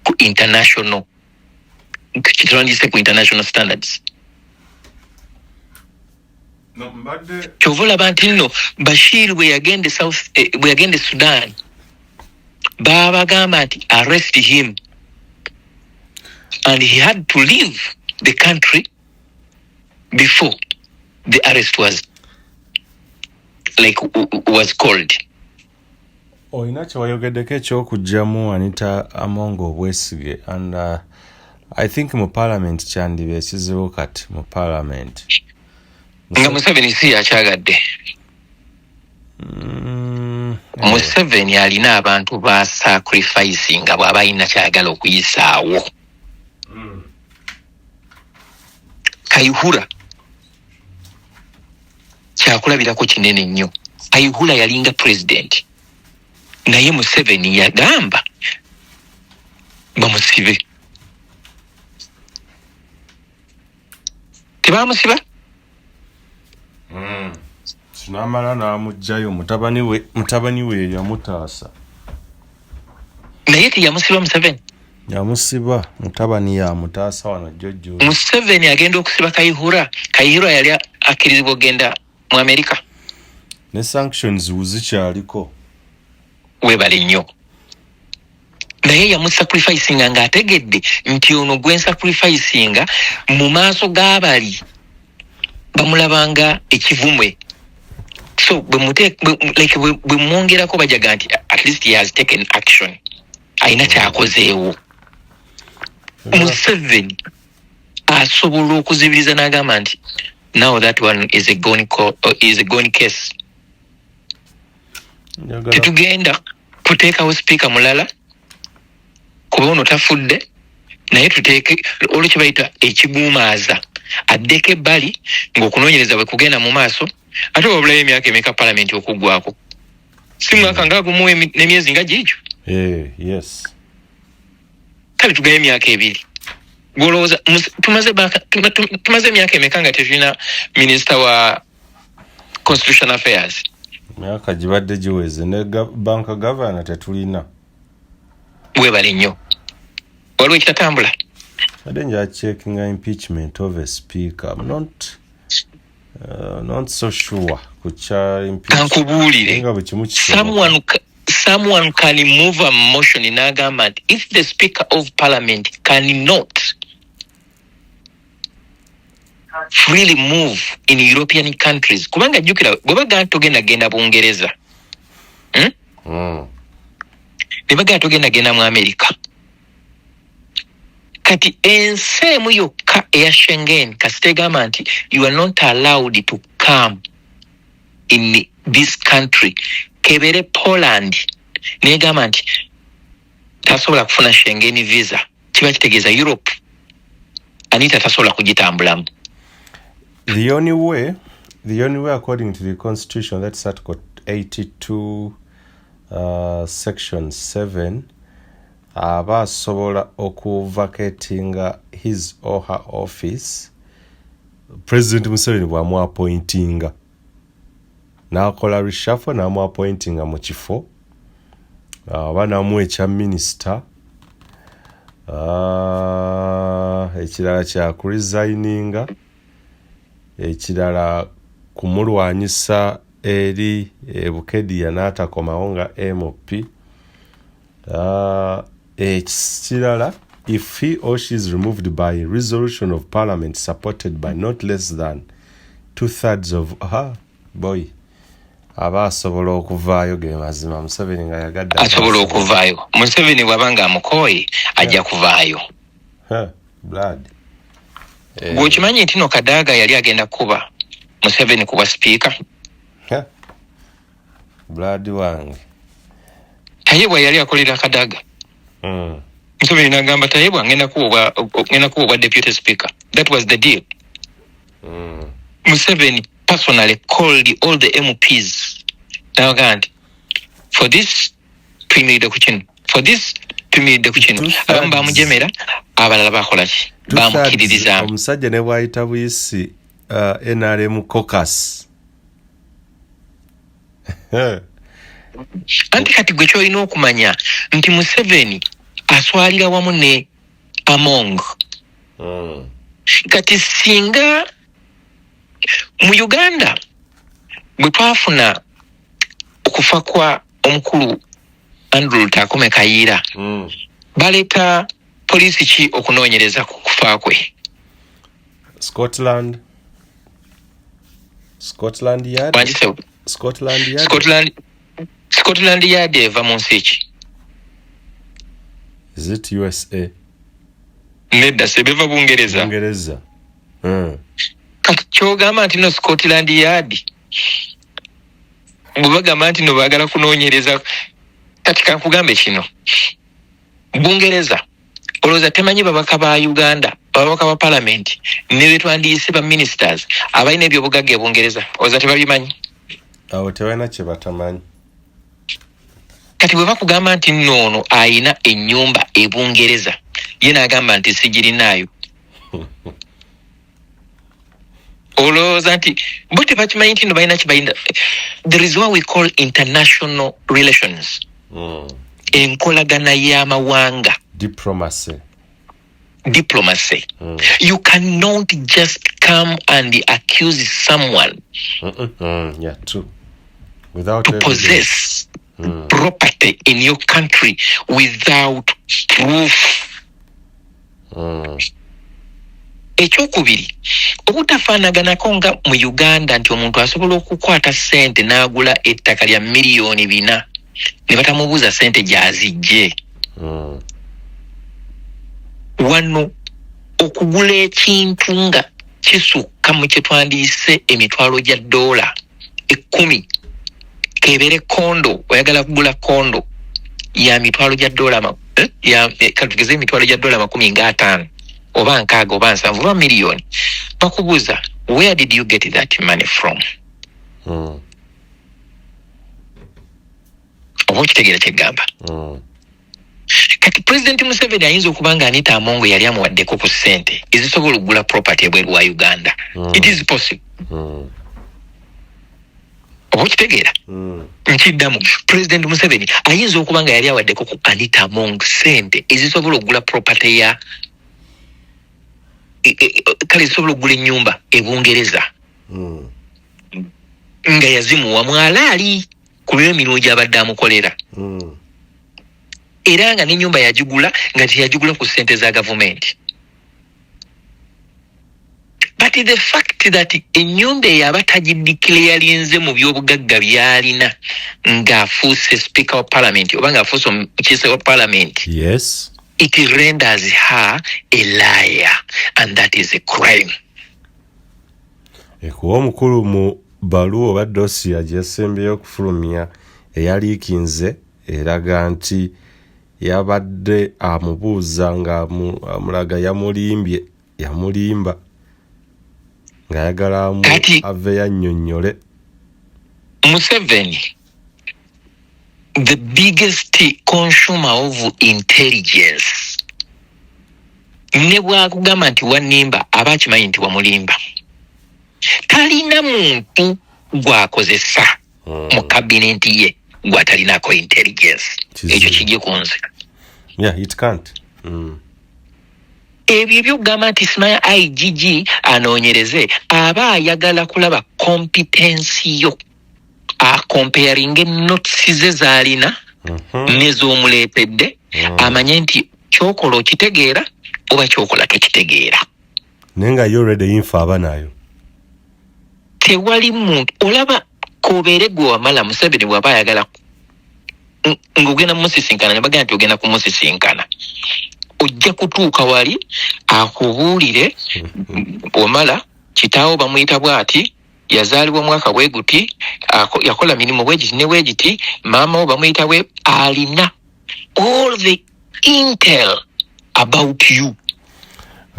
ku international standards. Kyovola bantu nno Bashir bwe yagende Sudan babagamba nti arrest him and he had to leave the country before the arrest was called. Oyina kyewayogeddeko ekyokugyamu Anita Among obwesige and I think mu Parliament kyandiba ekizibu kati mu Parliament nga Museveni si yakyagadde. Museveni alina abantu ba sacrifice nga bw'aba alina kyayagala okuyisaawo. Kayihura kyakulabirako kinene nnyo. Kayihura yalinga president naye Museveni yagamba bamusibe. Tebamusiba? Sinamala n'amugjayo mutabani we yamutaasa. Naye teyamusiba Museveni? Yamusiba mutabani yamutaasa wano jjojjo. Museveni agenda okusiba Kayihura. Kayihura yali akkirizibwa okgenda mu Amerika. Ne sanctions zikyaliko. Webale nnyo. Naye yamusacrificinga ng'ategedde nti ono gwe sacrificinga mu maaso g'abali bamulabanga ekivumwe. So bwe mwongerako bajaga nti at least he has taken action. Ayina kyakozeewo. Museveni asobola okuzibiriza n'agamba nti now that one is a gone case. Tetugenda kuteekawo speaker mulala kuba ono tafudde, naye tuteeke olwekyo bayita ekiguumaaza addeko ebbali ng'okunoonyereza bwe kugenda mu maaso. Ate wabulayo emyaka emeka Parliament okuggwako? Si mwaka nga gumu n'emyezi nga gikyo? Yes. Kale tugayo emyaka 2. Gwolowooza tumaze emyaka emeka nga tetulina minisita wa constitutional affairs? Myaka gibadde giweze ne banka governor tetulina. Webale nnyo. Waliwo ekitatambula? Ade nja checking impeachment of a speaker. I'm not so sure kucha impeachment. Kankubuulire. Someone can move a motion in agreement if the Speaker of Parliament cannot freely move in European countries. Kubanga jukira bwebaga togenda Bungereza. Nebaga togenda mu America. kati ensi emu yokka eya Schengen kasita egamba nti you are not allowed to come in this country kebere Poland negamba nti tasobola kufuna Schengen visa kiba kitegeeza Europe Anita tasobola kugitambulamu. The only way according to the constitution, that's Article 82 section 7, aba asobola okuvacatinga his or her office President Museveni bw'amuappointinga n'akola reshuffle n'amuappointinga mu kifo aba n'amuwa ekya minisita ekirala kya kuresigninga ekirala kumulwanyisa eri Bukedia n'atakomawo nga MP ekirala if he or she is removed by resolution of Parliament supported by not less than 2/3 of boy aba asobola okuvaayo ge mazima Museveni nga yagadde asobola okuvaayo Museveni bwabanga amukoye ajja kuvaayo blood gwokimanyi nti no Kadaga yali agenda kuba Museveni kuba speaker blood wange Tayebwa yali akolera Kadaga Museveni nagamba Tayebwa ngenda kuba deputy speaker. That was the deal. Museveni personally called all the MPs now for this tumide kuchino abamba mujemera abalala bakola ki bamukiririza omusajja ne bwayita buyisi NRM caucus anti kati gwe kyolina okumanya nti Museveni aswalira wamu ne Among kati singa mu Uganda bwe twafuna okufa kwa omukulu Andrew Takome Kayira baleta polisi ki okunoonyereza ku kufa kwe Scotland Yard eva mu nsi ki is it USA nedda sebeva Bungereza kati kyogamba nti no Scotland Yard bwebagamba nti no baagala kunoonyereza kati kankugambe kino Bungereza olowooza temanyi babaka ba Uganda babaka ba Parliament ne betwandiise ba ministers abalina ebyobugagga e Bungereza olowooza tebabimanyi awo tebalina kye batamanyi kati bwe bakugamba nti noono ayina ennyumba e Bungereza ye n'agamba nti sigirinaayo olowooza nti bo tebakimanyi nti no balina kibayinda. There is what we call international relations enkolagana y'amawanga diplomacy. You cannot just come and accuse someone yeah, true. Without to possess property in your country without proof. Ekyokubiri obutafaanaganako nga mu Uganda nti omuntu asobola okukwata ssente n'agula ettaka lya miliyoni 4 ne batamubuuza ssente gy'azijje. Wano okugula ekintu nga kisukka mu kye twandiise emitwalo gya $10 kebere kondo oyagala kugula kondo ya mitwalo gya $, ya katugeze emitwalo gya $50 oba 6 oba 7 oba miliyoni bakubuuza where did you get that money from? Oba okitegeera kyegamba. Kati President Museveni ayinza okuba nga Anita Amongo yali amuwaddeko ku ssente ezisobola okugula property ebweru wa Uganda. It is possible. Oba okitegeera nkiddamu President Museveni ayinza okuba nga yali awaddeko ku Anita Amongo ssente ezisobola okugula property ya kale ezisobola okugula ennyumba e Bungereza nga yazimuwa mwalaali ku by'emirimu gy'abadde amukolera. Era nga n'ennyumba yagigula nga teyagigula ku ssente za gavumenti. But the fact that ennyumba eyaba tagideclarinze mu by'obugagga by'alina ng'afuuse speaker wa Parliament oba ng'afuuse omukiise wa Parliament. Yes. it renders her a liar, and that is a crime. Kuwa omukulu mu baluwa oba dosiya gyesembeyo okufulumya eyaliikinze eraga nti yabadde amubuuza nga amulaga yamulimba ng'ayagala ave yannyonnyole. Museveni, the biggest consumer of intelligence, ne bwakugamba nti wanimba aba akimanyi nti wamulimba. Talina muntu gwakozesa mu kabineti ye gwatalinako intelligence. Ekyo kijje kunze. Yeah, it can't. Ebyo byogamba nti Simaya IGG anoonyereze aba ayagala kulaba competence yo. Comparing notes ze zalina n'ez'omuleetedde amanye nti kyokola okitegeera oba kyokola tokitegeera. Nenga yo already info abanayo. Tewali muntu olaba kobeere gwe wamala Museveni bw'aba ayagala ng'ogenda kumusisinkana ne bagamba nti ogenda kumusisinkana. Ojja kutuuka wali akubuulire wamala kitaawo bamuyita bw'ati yazaalibwa mwaka bwe guti yakola mirimu bwegiti ne bwegiti maama wo bamuyita bwe alina all the intel about you.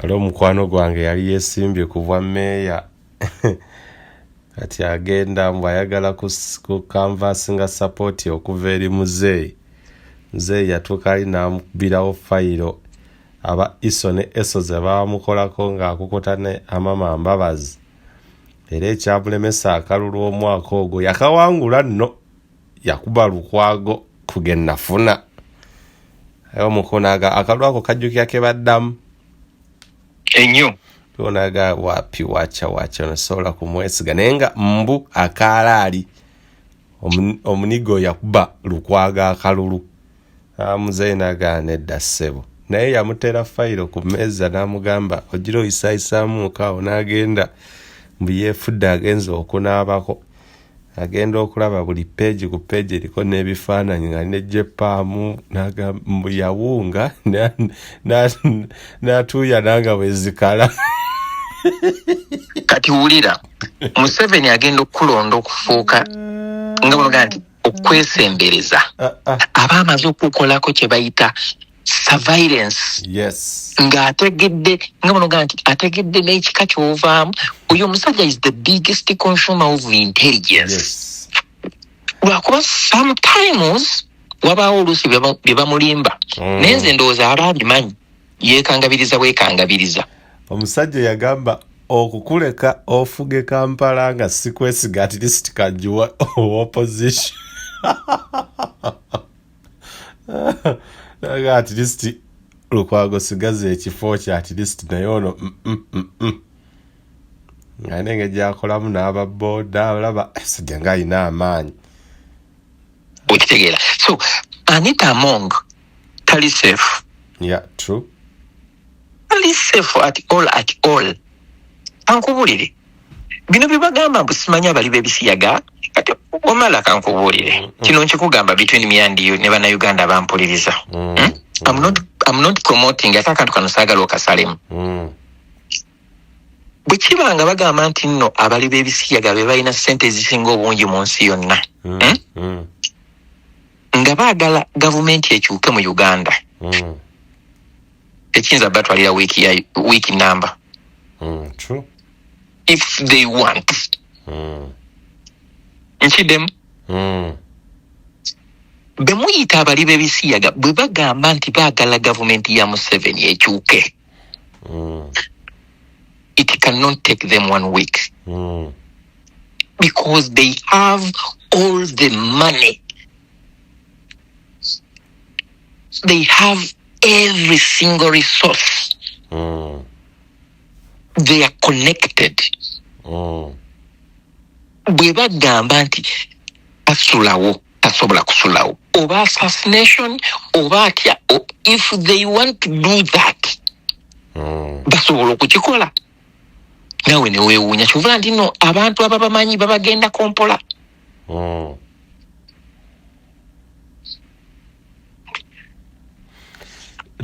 Ali omukwano gwange yali yesimbye ku bwa meeya kati agenda mbwayagala ku canvas nga support okuva eri muzeeyi yatuuka ali n'amukubirawo fayiro aba iso ne eso ze bamukolako ng'akukuta ne amama mbabazi. Era ekyabulemesa akalulu omwaka ogwo yakawangula nno yakuba lukwago kugenda funa. Ayo mukonaga akalulu ako kajjukira ke baddamu ennyo tuonaga wapi wacha nosobola kumwesiga naye nga mbu akalaali omunigo yakuba lukwaga akalulu muzeeyi n'agaana edda ssebo naye yamutera fayiro ku mmeeza n'amugamba ogira oyisaayisaamu mukaawo n'agenda mbu yeefudde agenza okunaabako agenda okulaba buli peegi ku peegi eriko n'ebifaananyi nga nejjepaamu mbu yawunga n'atuuya nanga bwezikala. Kati wulira Museveni agenda okukulonda okufuuka nga bw'agamba nti okwesembereza aba amaze okukolako kye bayita surveillance. Yes. Ng'ategedde nga bw'agamba nti ategedde n'ekika ky'ovaamu. Oyo omusajja is the biggest consumer of intelligence. Yes. Lwakuba sometimes wabaawo oluusi bye bamulimba naye nze ndowooza aba abimanyi yeekangabiriza bwekangabiriza. Omusajja yagamba okukuleka ofuge Kampala nga sikwesiga at least kajuwa opposition. Naga at least lukwago sigaze ekifo kya at least naye ono nga nenge gyakolamu n'ababoda olaba sajja nga alina amaanyi. Okitegeera. So Anita Among tali safe. Yeah, true. Tali safe at all. Kankubulire bino bye bagamba mbu simanya bali b'ebisiyaga kati omala kankubulire kino nkikugamba between me and you ne bannayuganda bampuliriza. I'm not promoting akantu kano saagala okasalemu. Bwe kibanga bagamba nti nno abali b'ebisiyaga be balina ssente ezisinga obungi mu nsi yonna nga baagala gavumenti ekyuke mu Uganda tekiyinza batwalira week number. True. If they want nkidemu bwe muyita abali b'ebisiyaga bwe bagamba nti baagala gavumenti ya Museveni ekyuke it cannot take them 1 week because they have all the money, they have every single resource, they are connected. Bwe bagamba nti asulawo tasobola kusulawo oba assassination oba atya, if they want to do that basobola okukikola. Nawe ne weewuunya kyova nti no abantu ababamanyi babagenda kompola.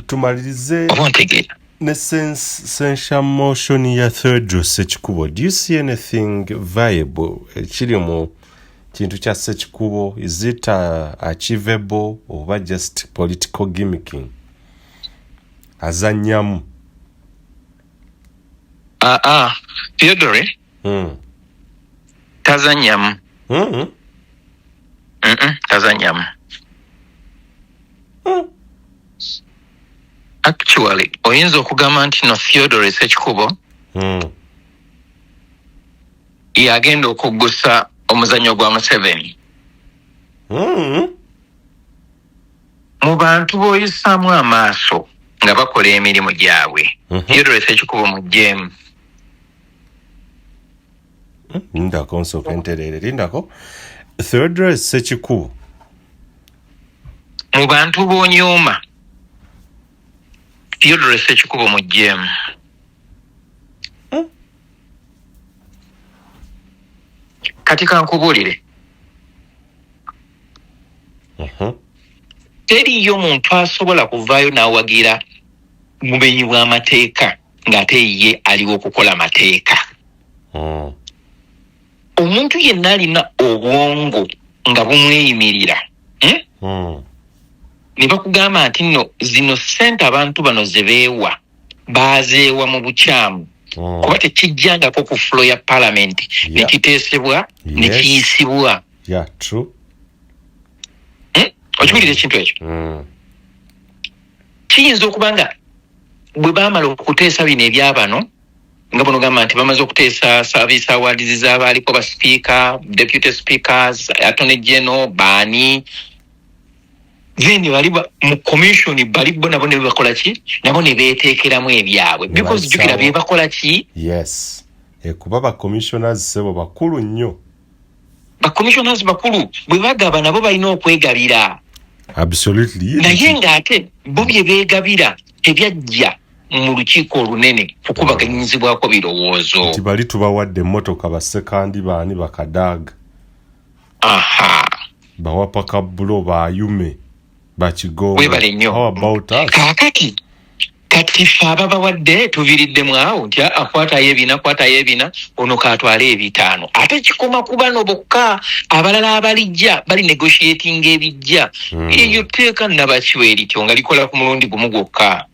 tumalirize obontegeera ne censure motion ya Theodore Sekikubo. Do you see anything viable ekiri mu kintu kya Sekikubo? Is it achievable or just political gimmicking azanyamu? Theodore tazanyamu. Tazanyamu. Actually oyinza okugamba nti no Theodore Sekikubo yagenda okuggusa omuzannyo gwa Museveni mu bantu boyisaamu amaaso nga bakola emirimu gyabwe. Theodore Sekikubo mujjeemu. Lindako nsooka entereere. Lindako Theodore Sekikubo mu bantu boonyooma Theodore Sekikubo mujjeemu. Kati kankubuulire teriyo muntu asobola kuvaayo n'awagira mubenyi bw'amateeka ng'ate ye aliwo okukola mateeka. Omuntu yenna alina obwongo nga bumweyimirira ne bakugamba nti nno zino ssente abantu bano ze beewa baazeewa mu bukyamu kuba tekijjangako ku fulo ya Parliament ne kiteesebwa ne kiyisibwa. Okiwulira ekintu ekyo? Kiyinza okuba nga bwe baamala okuteesa bino ebyabano nga bono gamba nti bamaze okuteesa service awards z'abaaliko ba speaker, deputy speakers, attorney general, baani then bali mu commission bali bona ne bakola ki nabo ne beeteekeramu ebyabwe because jukira bye bakola ki. Yes, kuba ba commissioners sebo bakulu nnyo. Ba commissioners bakulu bwe bagaba nabo balina okwegabira. Absolutely. Naye ng'ate bo bye beegabira tebyajja mu lukiiko olunene okubaganyizibwako birowoozo. Nti bali tubawadde emmotoka basekandi baani bakadaaga. Bawapa kabulo bayume bakigoba. Webale nnyo. How about us? Kati ffe ababawadde tubiriddemu awo nti akwatayo ebina ono kaatwala ebitaano. Ate kikoma ku bano bokka abalala abalijja bali negotiating ebijja. Eyo tteeka nnabakiwa erityo nga likola ku mulundi gumu gwokka.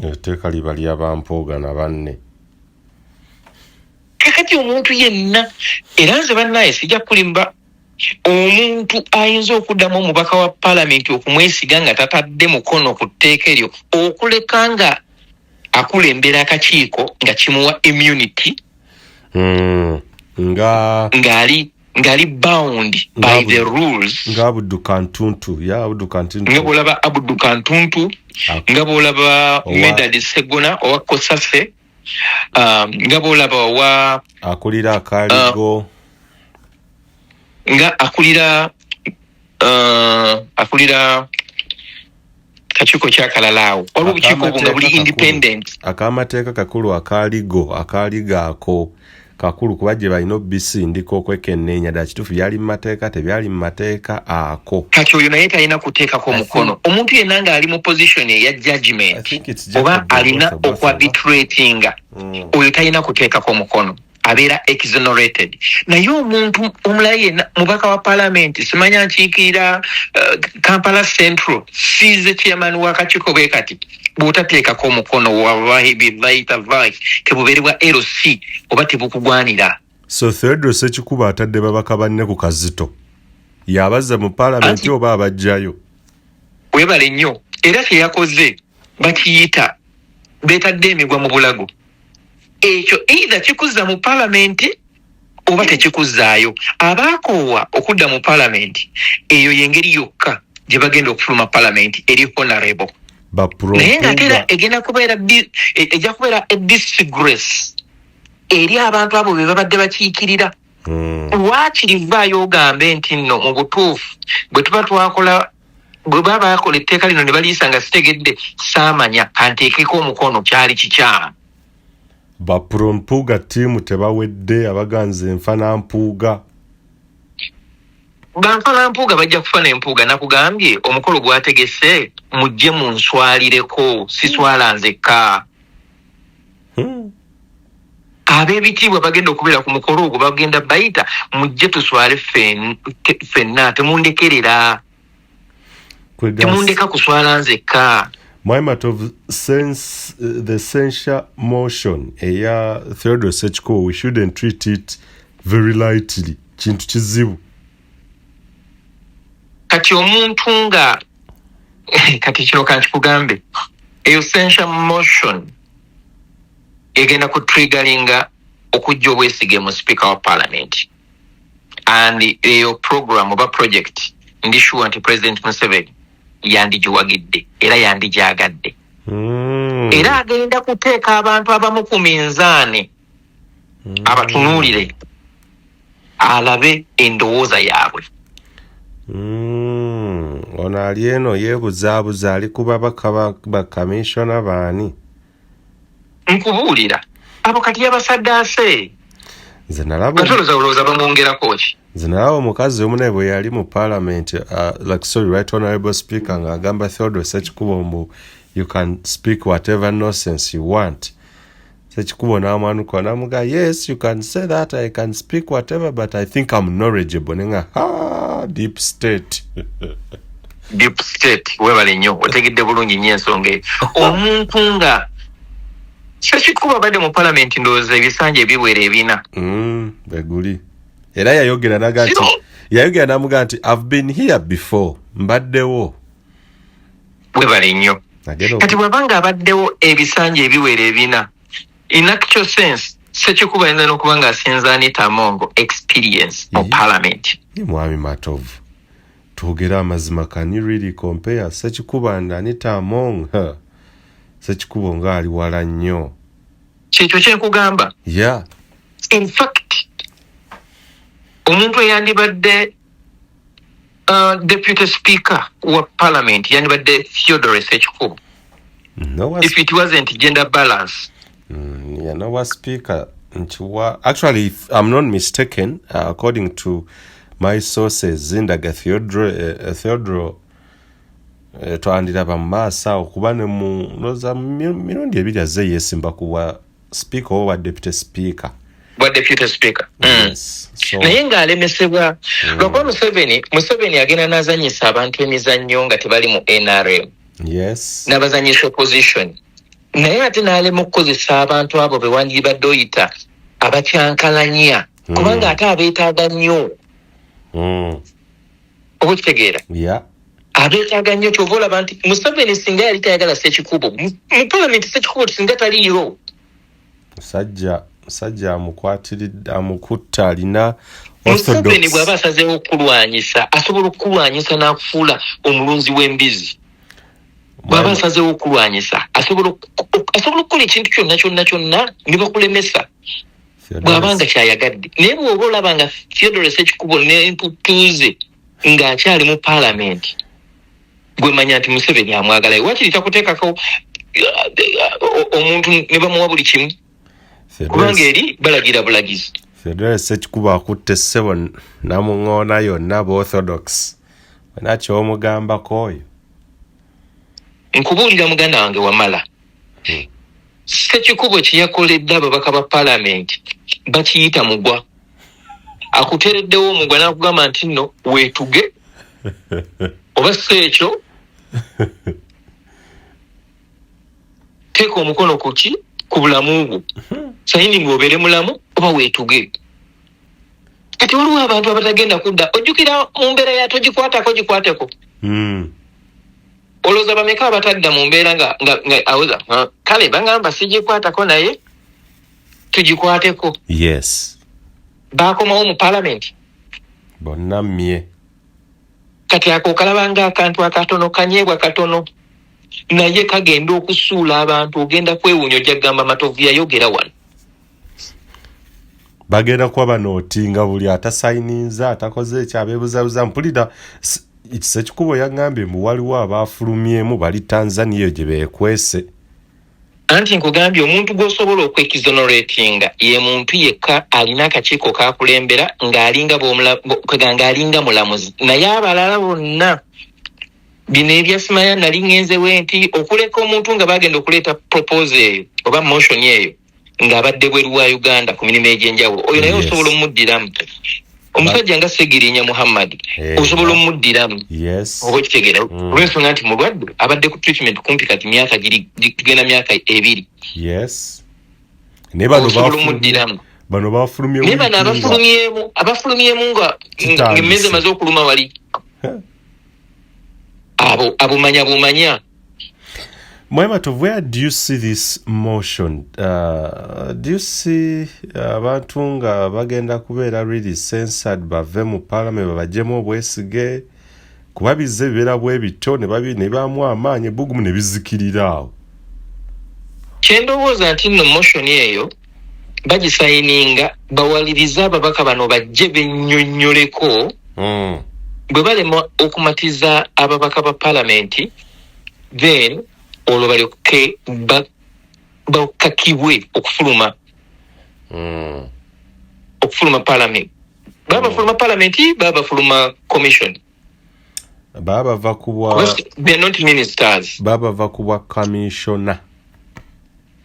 Etteeka liba lya Mpuuga na banne. Kakati omuntu yenna era nze bannaye sijja kulimba omuntu ayinza okuddamu omubaka wa Parliament okumwesiga nga tatadde mukono ku tteeka eryo okuleka nga akulembera akakiiko nga kimuwa immunity ngali bound by the rules. Nga Abudu Kantuntu nga bolaba Abudu Kantuntu nga bolaba Medadi Segona owa Kosafe nga bolaba owa akulira akaligo nga akulira kakiiko kyakalalawo waliwo obukiiko obwo nga buli independent. Akamateeka kakulu akaligaako kakulu kuba gye balina obisindika okwekenneenya ddala kituufu byali mu mateeka tebyali mu mateeka ako. Kati oyo naye talina kuteekako omukono. Omuntu yenna ng'ali mu position eya judgment oba alina okwabitratinga oyo talina kuteekako omukono. Abeera exonerated. Naye omuntu omulala yenna mubaka wa Parliament simanya nkiikirira Kampala Central siize chairman wa kakiiko bwe kati bw'otateekako omukono wallahi billahi tallahi tebubeerebwa LC oba tebukugwanira. So Theodore Sekikubo atadde babaka banne ku kazito yabaza mu Parliament oba abajjayo. Webale nnyo era teyakoze bakiyita beetadde emigwa mu bulago. Ekyo either kikuzza mu Parliament oba tekikuzzaayo. Abaakoowa okudda mu Parliament eyo yengeri yokka gye bagenda okufuluma Parliament eri honorable. Naye ng'ate egenda kubeera ejja kubeera disgrace eri abantu abo be babadde bakiikirira. Waakirivaayo ogambe nti nno mu butuufu bwe tuba twakola bwe baba bakola etteeka lino ne baliisa nga sitegedde saamanya kanteekeko omukono kyali kikyamu. Bapro Mpuuga tiimu tebawedde abaganze enfa na Mpuuga. Bampala Mpuuga bajja kufana Mpuuga nakugambye omukolo gwategese mujje munswalireko siswala nzekka. Ab'ebitiibwa bagenda okubeera ku mukolo ogwo bagenda bayita mujje tuswale ffenna temundekerera. Temundeka kuswala nzekka. My Matovu, since the censure motion eya Theodore Ssekikubo, we shouldn't treat it very lightly. Kintu kizibu. Kati omuntu nga Katikkiro kankikugambe eyo censure motion egenda ku triggeringa okujja obwesige mu speaker wa parliament and eyo program oba project ndi sure nti President Museveni yandigiwagidde era yandijagadde. Era agenda kuteeka abantu abamu ku minzaani abatunuulire alabe endowooza yaabwe. Ono ali eno yeebuzaabuza ali kuba bakamishona baani. Nkubuulira abo kati yabasaddaase. Nze nalaba omukazi omu naye bwe yali mu parliament, right honorable speaker ng'agamba Theodore Ssekikubo mbu you can speak whatever nonsense you want. Ssekikubo n'amwanuka n'amuga, yes, you can say that, I can speak whatever, but I think I'm knowledgeable. Nenga, deep state. Deep state, webale nnyo, otegedde bulungi nnyo ensonga eyo. Omuntu nga Ssekikubo badde mu parliament ndowooza ebisanja ebiwera ebina. Beguli. Era yayogera n'amuga nti I've been here before, mbaddewo. Webale nnyo. Kati bw'abanga abaddewo ebisanja ebiwera ebina, in actual sense, Ssekikubo ayinza n'okuba ng'asinza Anita Amongo experience mu parliament. Mwami Matovu, twogera amazima, can you really compare Ssekikubo and Anita Amongo? Ssekikubo ng'ali wala nnyo. Kyekyo kyenkugamba. Yeah. In fact, omuntu eyandibadde deputy speaker wa parliament yandibadde Theodore Ssekikubo. If it wasn't gender balance. No speaker. Actually, if I'm not mistaken, according to my sources, Zindaga Theodore twandira bamasa okuba ne mu noza mirundi ebiri azze yesimba kuwa speaker owa deputy speaker. What deputy speaker? Yes. So, naye ng'alemesebwa lwakuba Museveni agenda n'azanyisa abantu emizannyo nga tebali mu NRM. Yes. N'abazanyisa opposition. Naye ate n'alema okukozesa abantu abo be wandibadde oyita abatyankalanya kubanga ate abeetaaga nnyo. Oba okitegeera? Yeah. Abeetaaga nnyo kyova olaba nti Museveni singa yali tayagala Ssekikubo mu parliament Ssekikubo singa taliiro. Musajja amukwatiridde amukutta alina Museveni bw'aba asazeewo okulwanyisa asobola okulwanyisa n'akufuula omulunzi w'embizi. Bw'aba asazeewo okulwanyisa asobola okukola ekintu kyonna ne bakulemesa bw'aba nga kyayagadde. Naye bw'oba olaba nga Theodore Ssekikubo n'emputuuze ng'akyali mu parliament gwe manya nti Museveni amwagala. Wakiri takuteekako omuntu ne bamuwa buli kimu kubanga eri balagira bulagizi. Theodore Ssekikubo akutte ssebo namuŋŋoona yonna Orthodox. Nakyo omugambako oyo. Nkubuulira muganda wange wamala. Ssekikubo kye yakoledde ababaka ba parliament bakiyita mugwa. Akutereddewo omugwa n'akugamba nti nno weetuge oba si ekyo teeka omukono ku bulamu bwo sayini ng'obeere mulamu oba weetuge. Kati waliwo abantu abatagenda kudda ojjukira mu mbeera ya gikwateko. Olowooza bameka abatadda mu mbeera nga awuza kale bangamba sigikwatako naye tugikwateko. Yes. Baakomawo mu parliament bonna mmye. Kati ako kalabanga akantu akatono kanyeebwa katono naye kagenda okusuula abantu ogenda kwewuunya ojja kugamba Matovu yayogera wano. Bagenda kuba banootinga buli atasayiniza atakoze ekyabeebuzabuza. Mpulira Ssekikubo yangambye mbu waliwo abaafulumyemu bali Tanzania gye beekwese. anti nkugambye omuntu gw'osobola okwekizoneratinga ye muntu yekka alina akakiiko kakulembera ng'alinga mulamuzi naye abalala bonna bino ebyasimanya nali ngenzewe nti okuleka omuntu nga bagenda okuleeta propose eyo oba motion eyo ng'abadde bweru wa Uganda ku mirimu egy'enjawulo oyo naye osobola omuddiramu omusajja nga Segirinya Muhammad osobola omuddiramu oba okitegeera olw'ensonga nti mulwadde abadde ku treatment kumpi kati myaka tugenda myaka 2 osobola omuddiramu bano bafulumye naye bano abafulumyemu nga emmeze maze okuluma wali abumanya Matovu, where do you see this motion? Do you see abantu nga bagenda kubeera really censored bave mu parliament babajjemu obwesige kuba bizze bibeera bwe bito ne baamu amaanyi bugumu ne bizikirira awo? Kyendowooza nti nno motion eyo bagisayininga bawaliriza ababaka bano bajje bennyonnyoleko bwe balema okumatiza ababaka ba parliament then olwo balyoke bakakibwe okufuluma parliament baba parliament baba commission baba kubwa they're not ministers baba kubwa commissioner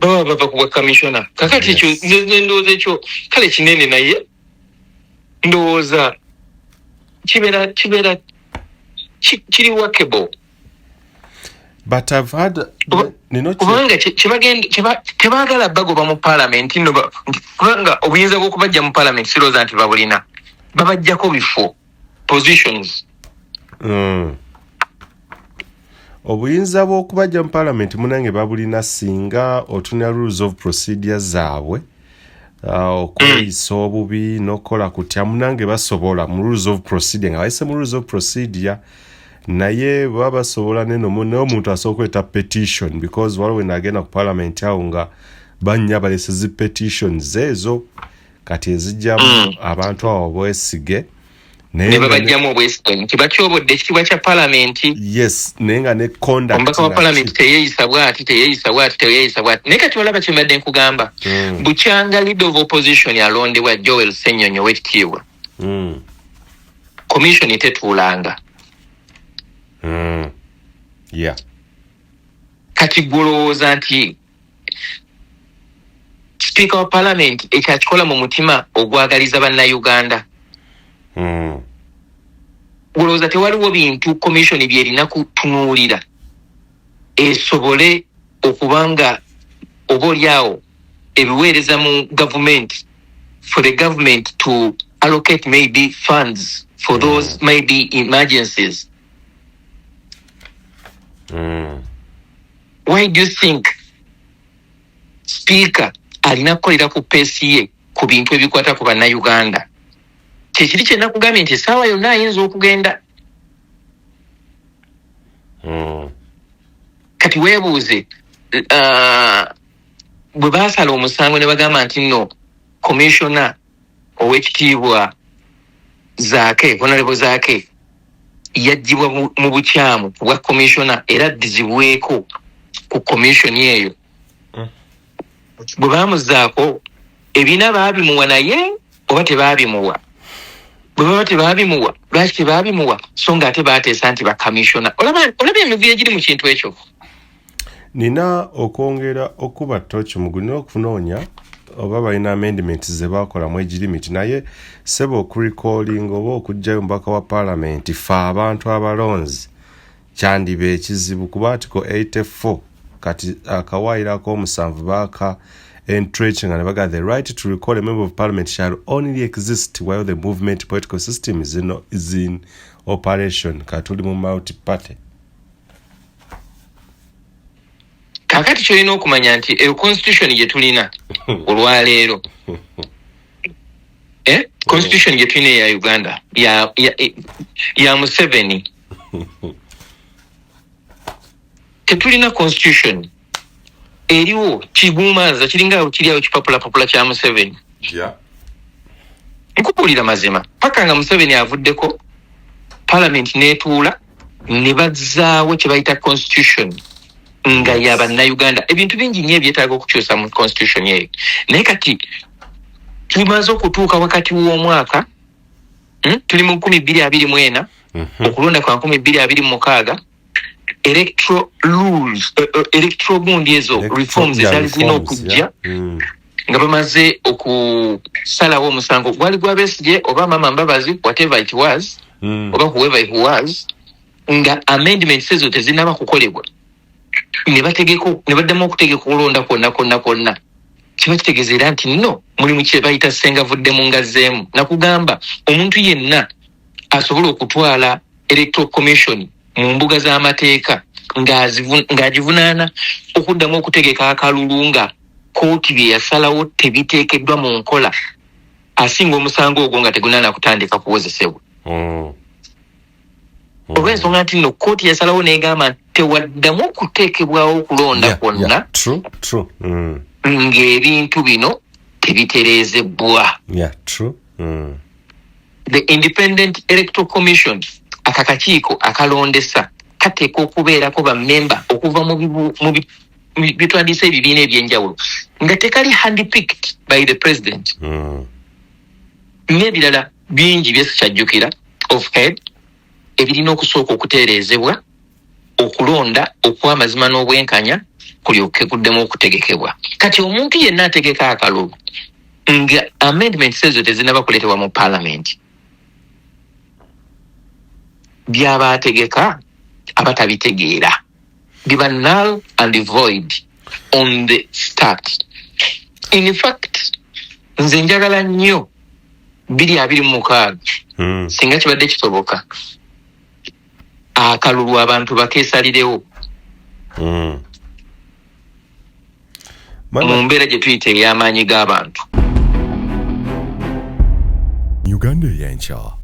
baba kubwa commissioner kakati ekyo ndowooza ekyo kale kinene naye ndowooza kibeera kiri workable. But I've had kubanga tebagala bagoba mu parliament nno kubanga obuyinza bw'okubajja mu parliament sirowooza nti babulina babajjako bifo positions obuyinza bw'okubajja mu parliament munange babulina singa otunira rules of procedure zaabwe okweyisa obubi n'okukola kutya munange basobola mu rules of procedure nga bayise mu rules of procedure naye baba basobola n'omuntu asobola okweta petition because waliwo wenagenda ku parliament awo nga bannya balesezi petitions ezo kati ezijjamu abantu awo obwesige ne babajjamu obwesige nti bakyobodde ekitiibwa kya parliament yes naye nga ne conduct omubaka wa parliament teyeeyisa bw'ati naye kati olaba kye mbadde nkugamba bukyanga leader of opposition alondebwa Joel Ssenyonyi ow'ekitiibwa commission tetuulanga yeah. Kati gwolowooza nti speaker wa parliament ekyakikola mu mutima ogwagaliza bannayuganda gwolowooza tewaliwo bintu commission byerina kutunuulira esobole okubanga oba oliawo ebiweereza mu government for the government to allocate maybe funds for those maybe emergencies. Why do you think speaker alina kukolera ku pesi ye ku bintu ebikwata ku bannayuganda? Kyekiri kye nakugambye nti essaawa yonna ayinza okugenda. Kati weebuuze bwe baasala omusango ne bagamba nti nno commissioner ow'ekitiibwa Zaake honorable Zaake yajjibwa mu bukyamu bwa commissioner era addizibweko ku commission eyo bwe baamuzaako ebina baabimuwa naye oba tebaabimuwa bwe baba tebaabimuwa lwaki tebaabimuwa so nga ate baateesa nti bakamisiona olaba emiguye giri mu kintu ekyo. Nina okwongera okuba tochi mugulina okufunoonya oba balina amendment ze bakola mu age limit naye sebo okurecalling oba okujjayo mbaka wa parliament fa abantu abalonzi kyandibe ekizibu kuba article 84 kati akawairako omusanvu baka entrenching and baga the right to recall a member of parliament shall only exist while the movement political system is in operation katuli mu multi party. Kakati kyolina okumanya nti constitution gye tulina olwaleero constitution gye tulina ya Uganda ya Museveni tetulina constitution eriwo kigumaza kiringa kiriawo kipapula kya Museveni. Nkupulira mazima paka nga Museveni avuddeko parliament netuula ne bazzaawo kye bayita constitution nga y'abannayuganda ebintu bingi nnyo ebyetaaga okukyusa mu constitution yeyo naye kati tumaze okutuuka wakati w'omwaka tuli mu 2024 okulonda kwa 2026 electoral rules electoral gundi ezo reforms ezali zirina okujja nga bamaze okusalawo omusango gwali gwa Besigye oba Mama Mbabazi whatever it was oba whoever it was nga amendments ezo tezinaba kukolebwa ne baddamu okutegeka okulonda kwonna kiba kitegeezera nti nno mulimu kye bayita sengavudde mu ngazzeemu nakugamba omuntu yenna asobola okutwala electoral commission mu mbuga z'amateeka ng'agivunaana okuddamu okutegeka akalulu nga kooti bye yasalawo tebiteekeddwa mu nkola asinga omusango ogwo nga tegunaana kutandika kuwozesebwa olw'ensonga nti nno kooti yasalawo n'egamba tewaddamu okuteekebwawo okulonda kwonna ng'ebintu bino tebitereezebbwa. The Independent Electoral Commission akakakiiko akalondesa kateeka okubeerako bammemba okuva mu bitwandiisa ebibiina ebyenjawulo nga tekali handpicked by the president n'ebirala bingi byesikyajjukira of head ebirina okusooka okutereezebwa okulonda okw'amazima n'obwenkanya kulyoke kuddemu okutegekebwa kati omuntu yenna ategeka akalulu nga amendments ezo tezinaba kuleetebwa mu parliament byaba ategeka abatabitegeera biba null and void on the start. In fact nze njagala nnyo 2026 singa kibadde kisoboka akalulu abantu bakeesalirewo mu mbeera gye tuyita ey'amaanyi g'abantu. Uganda Eyenkya.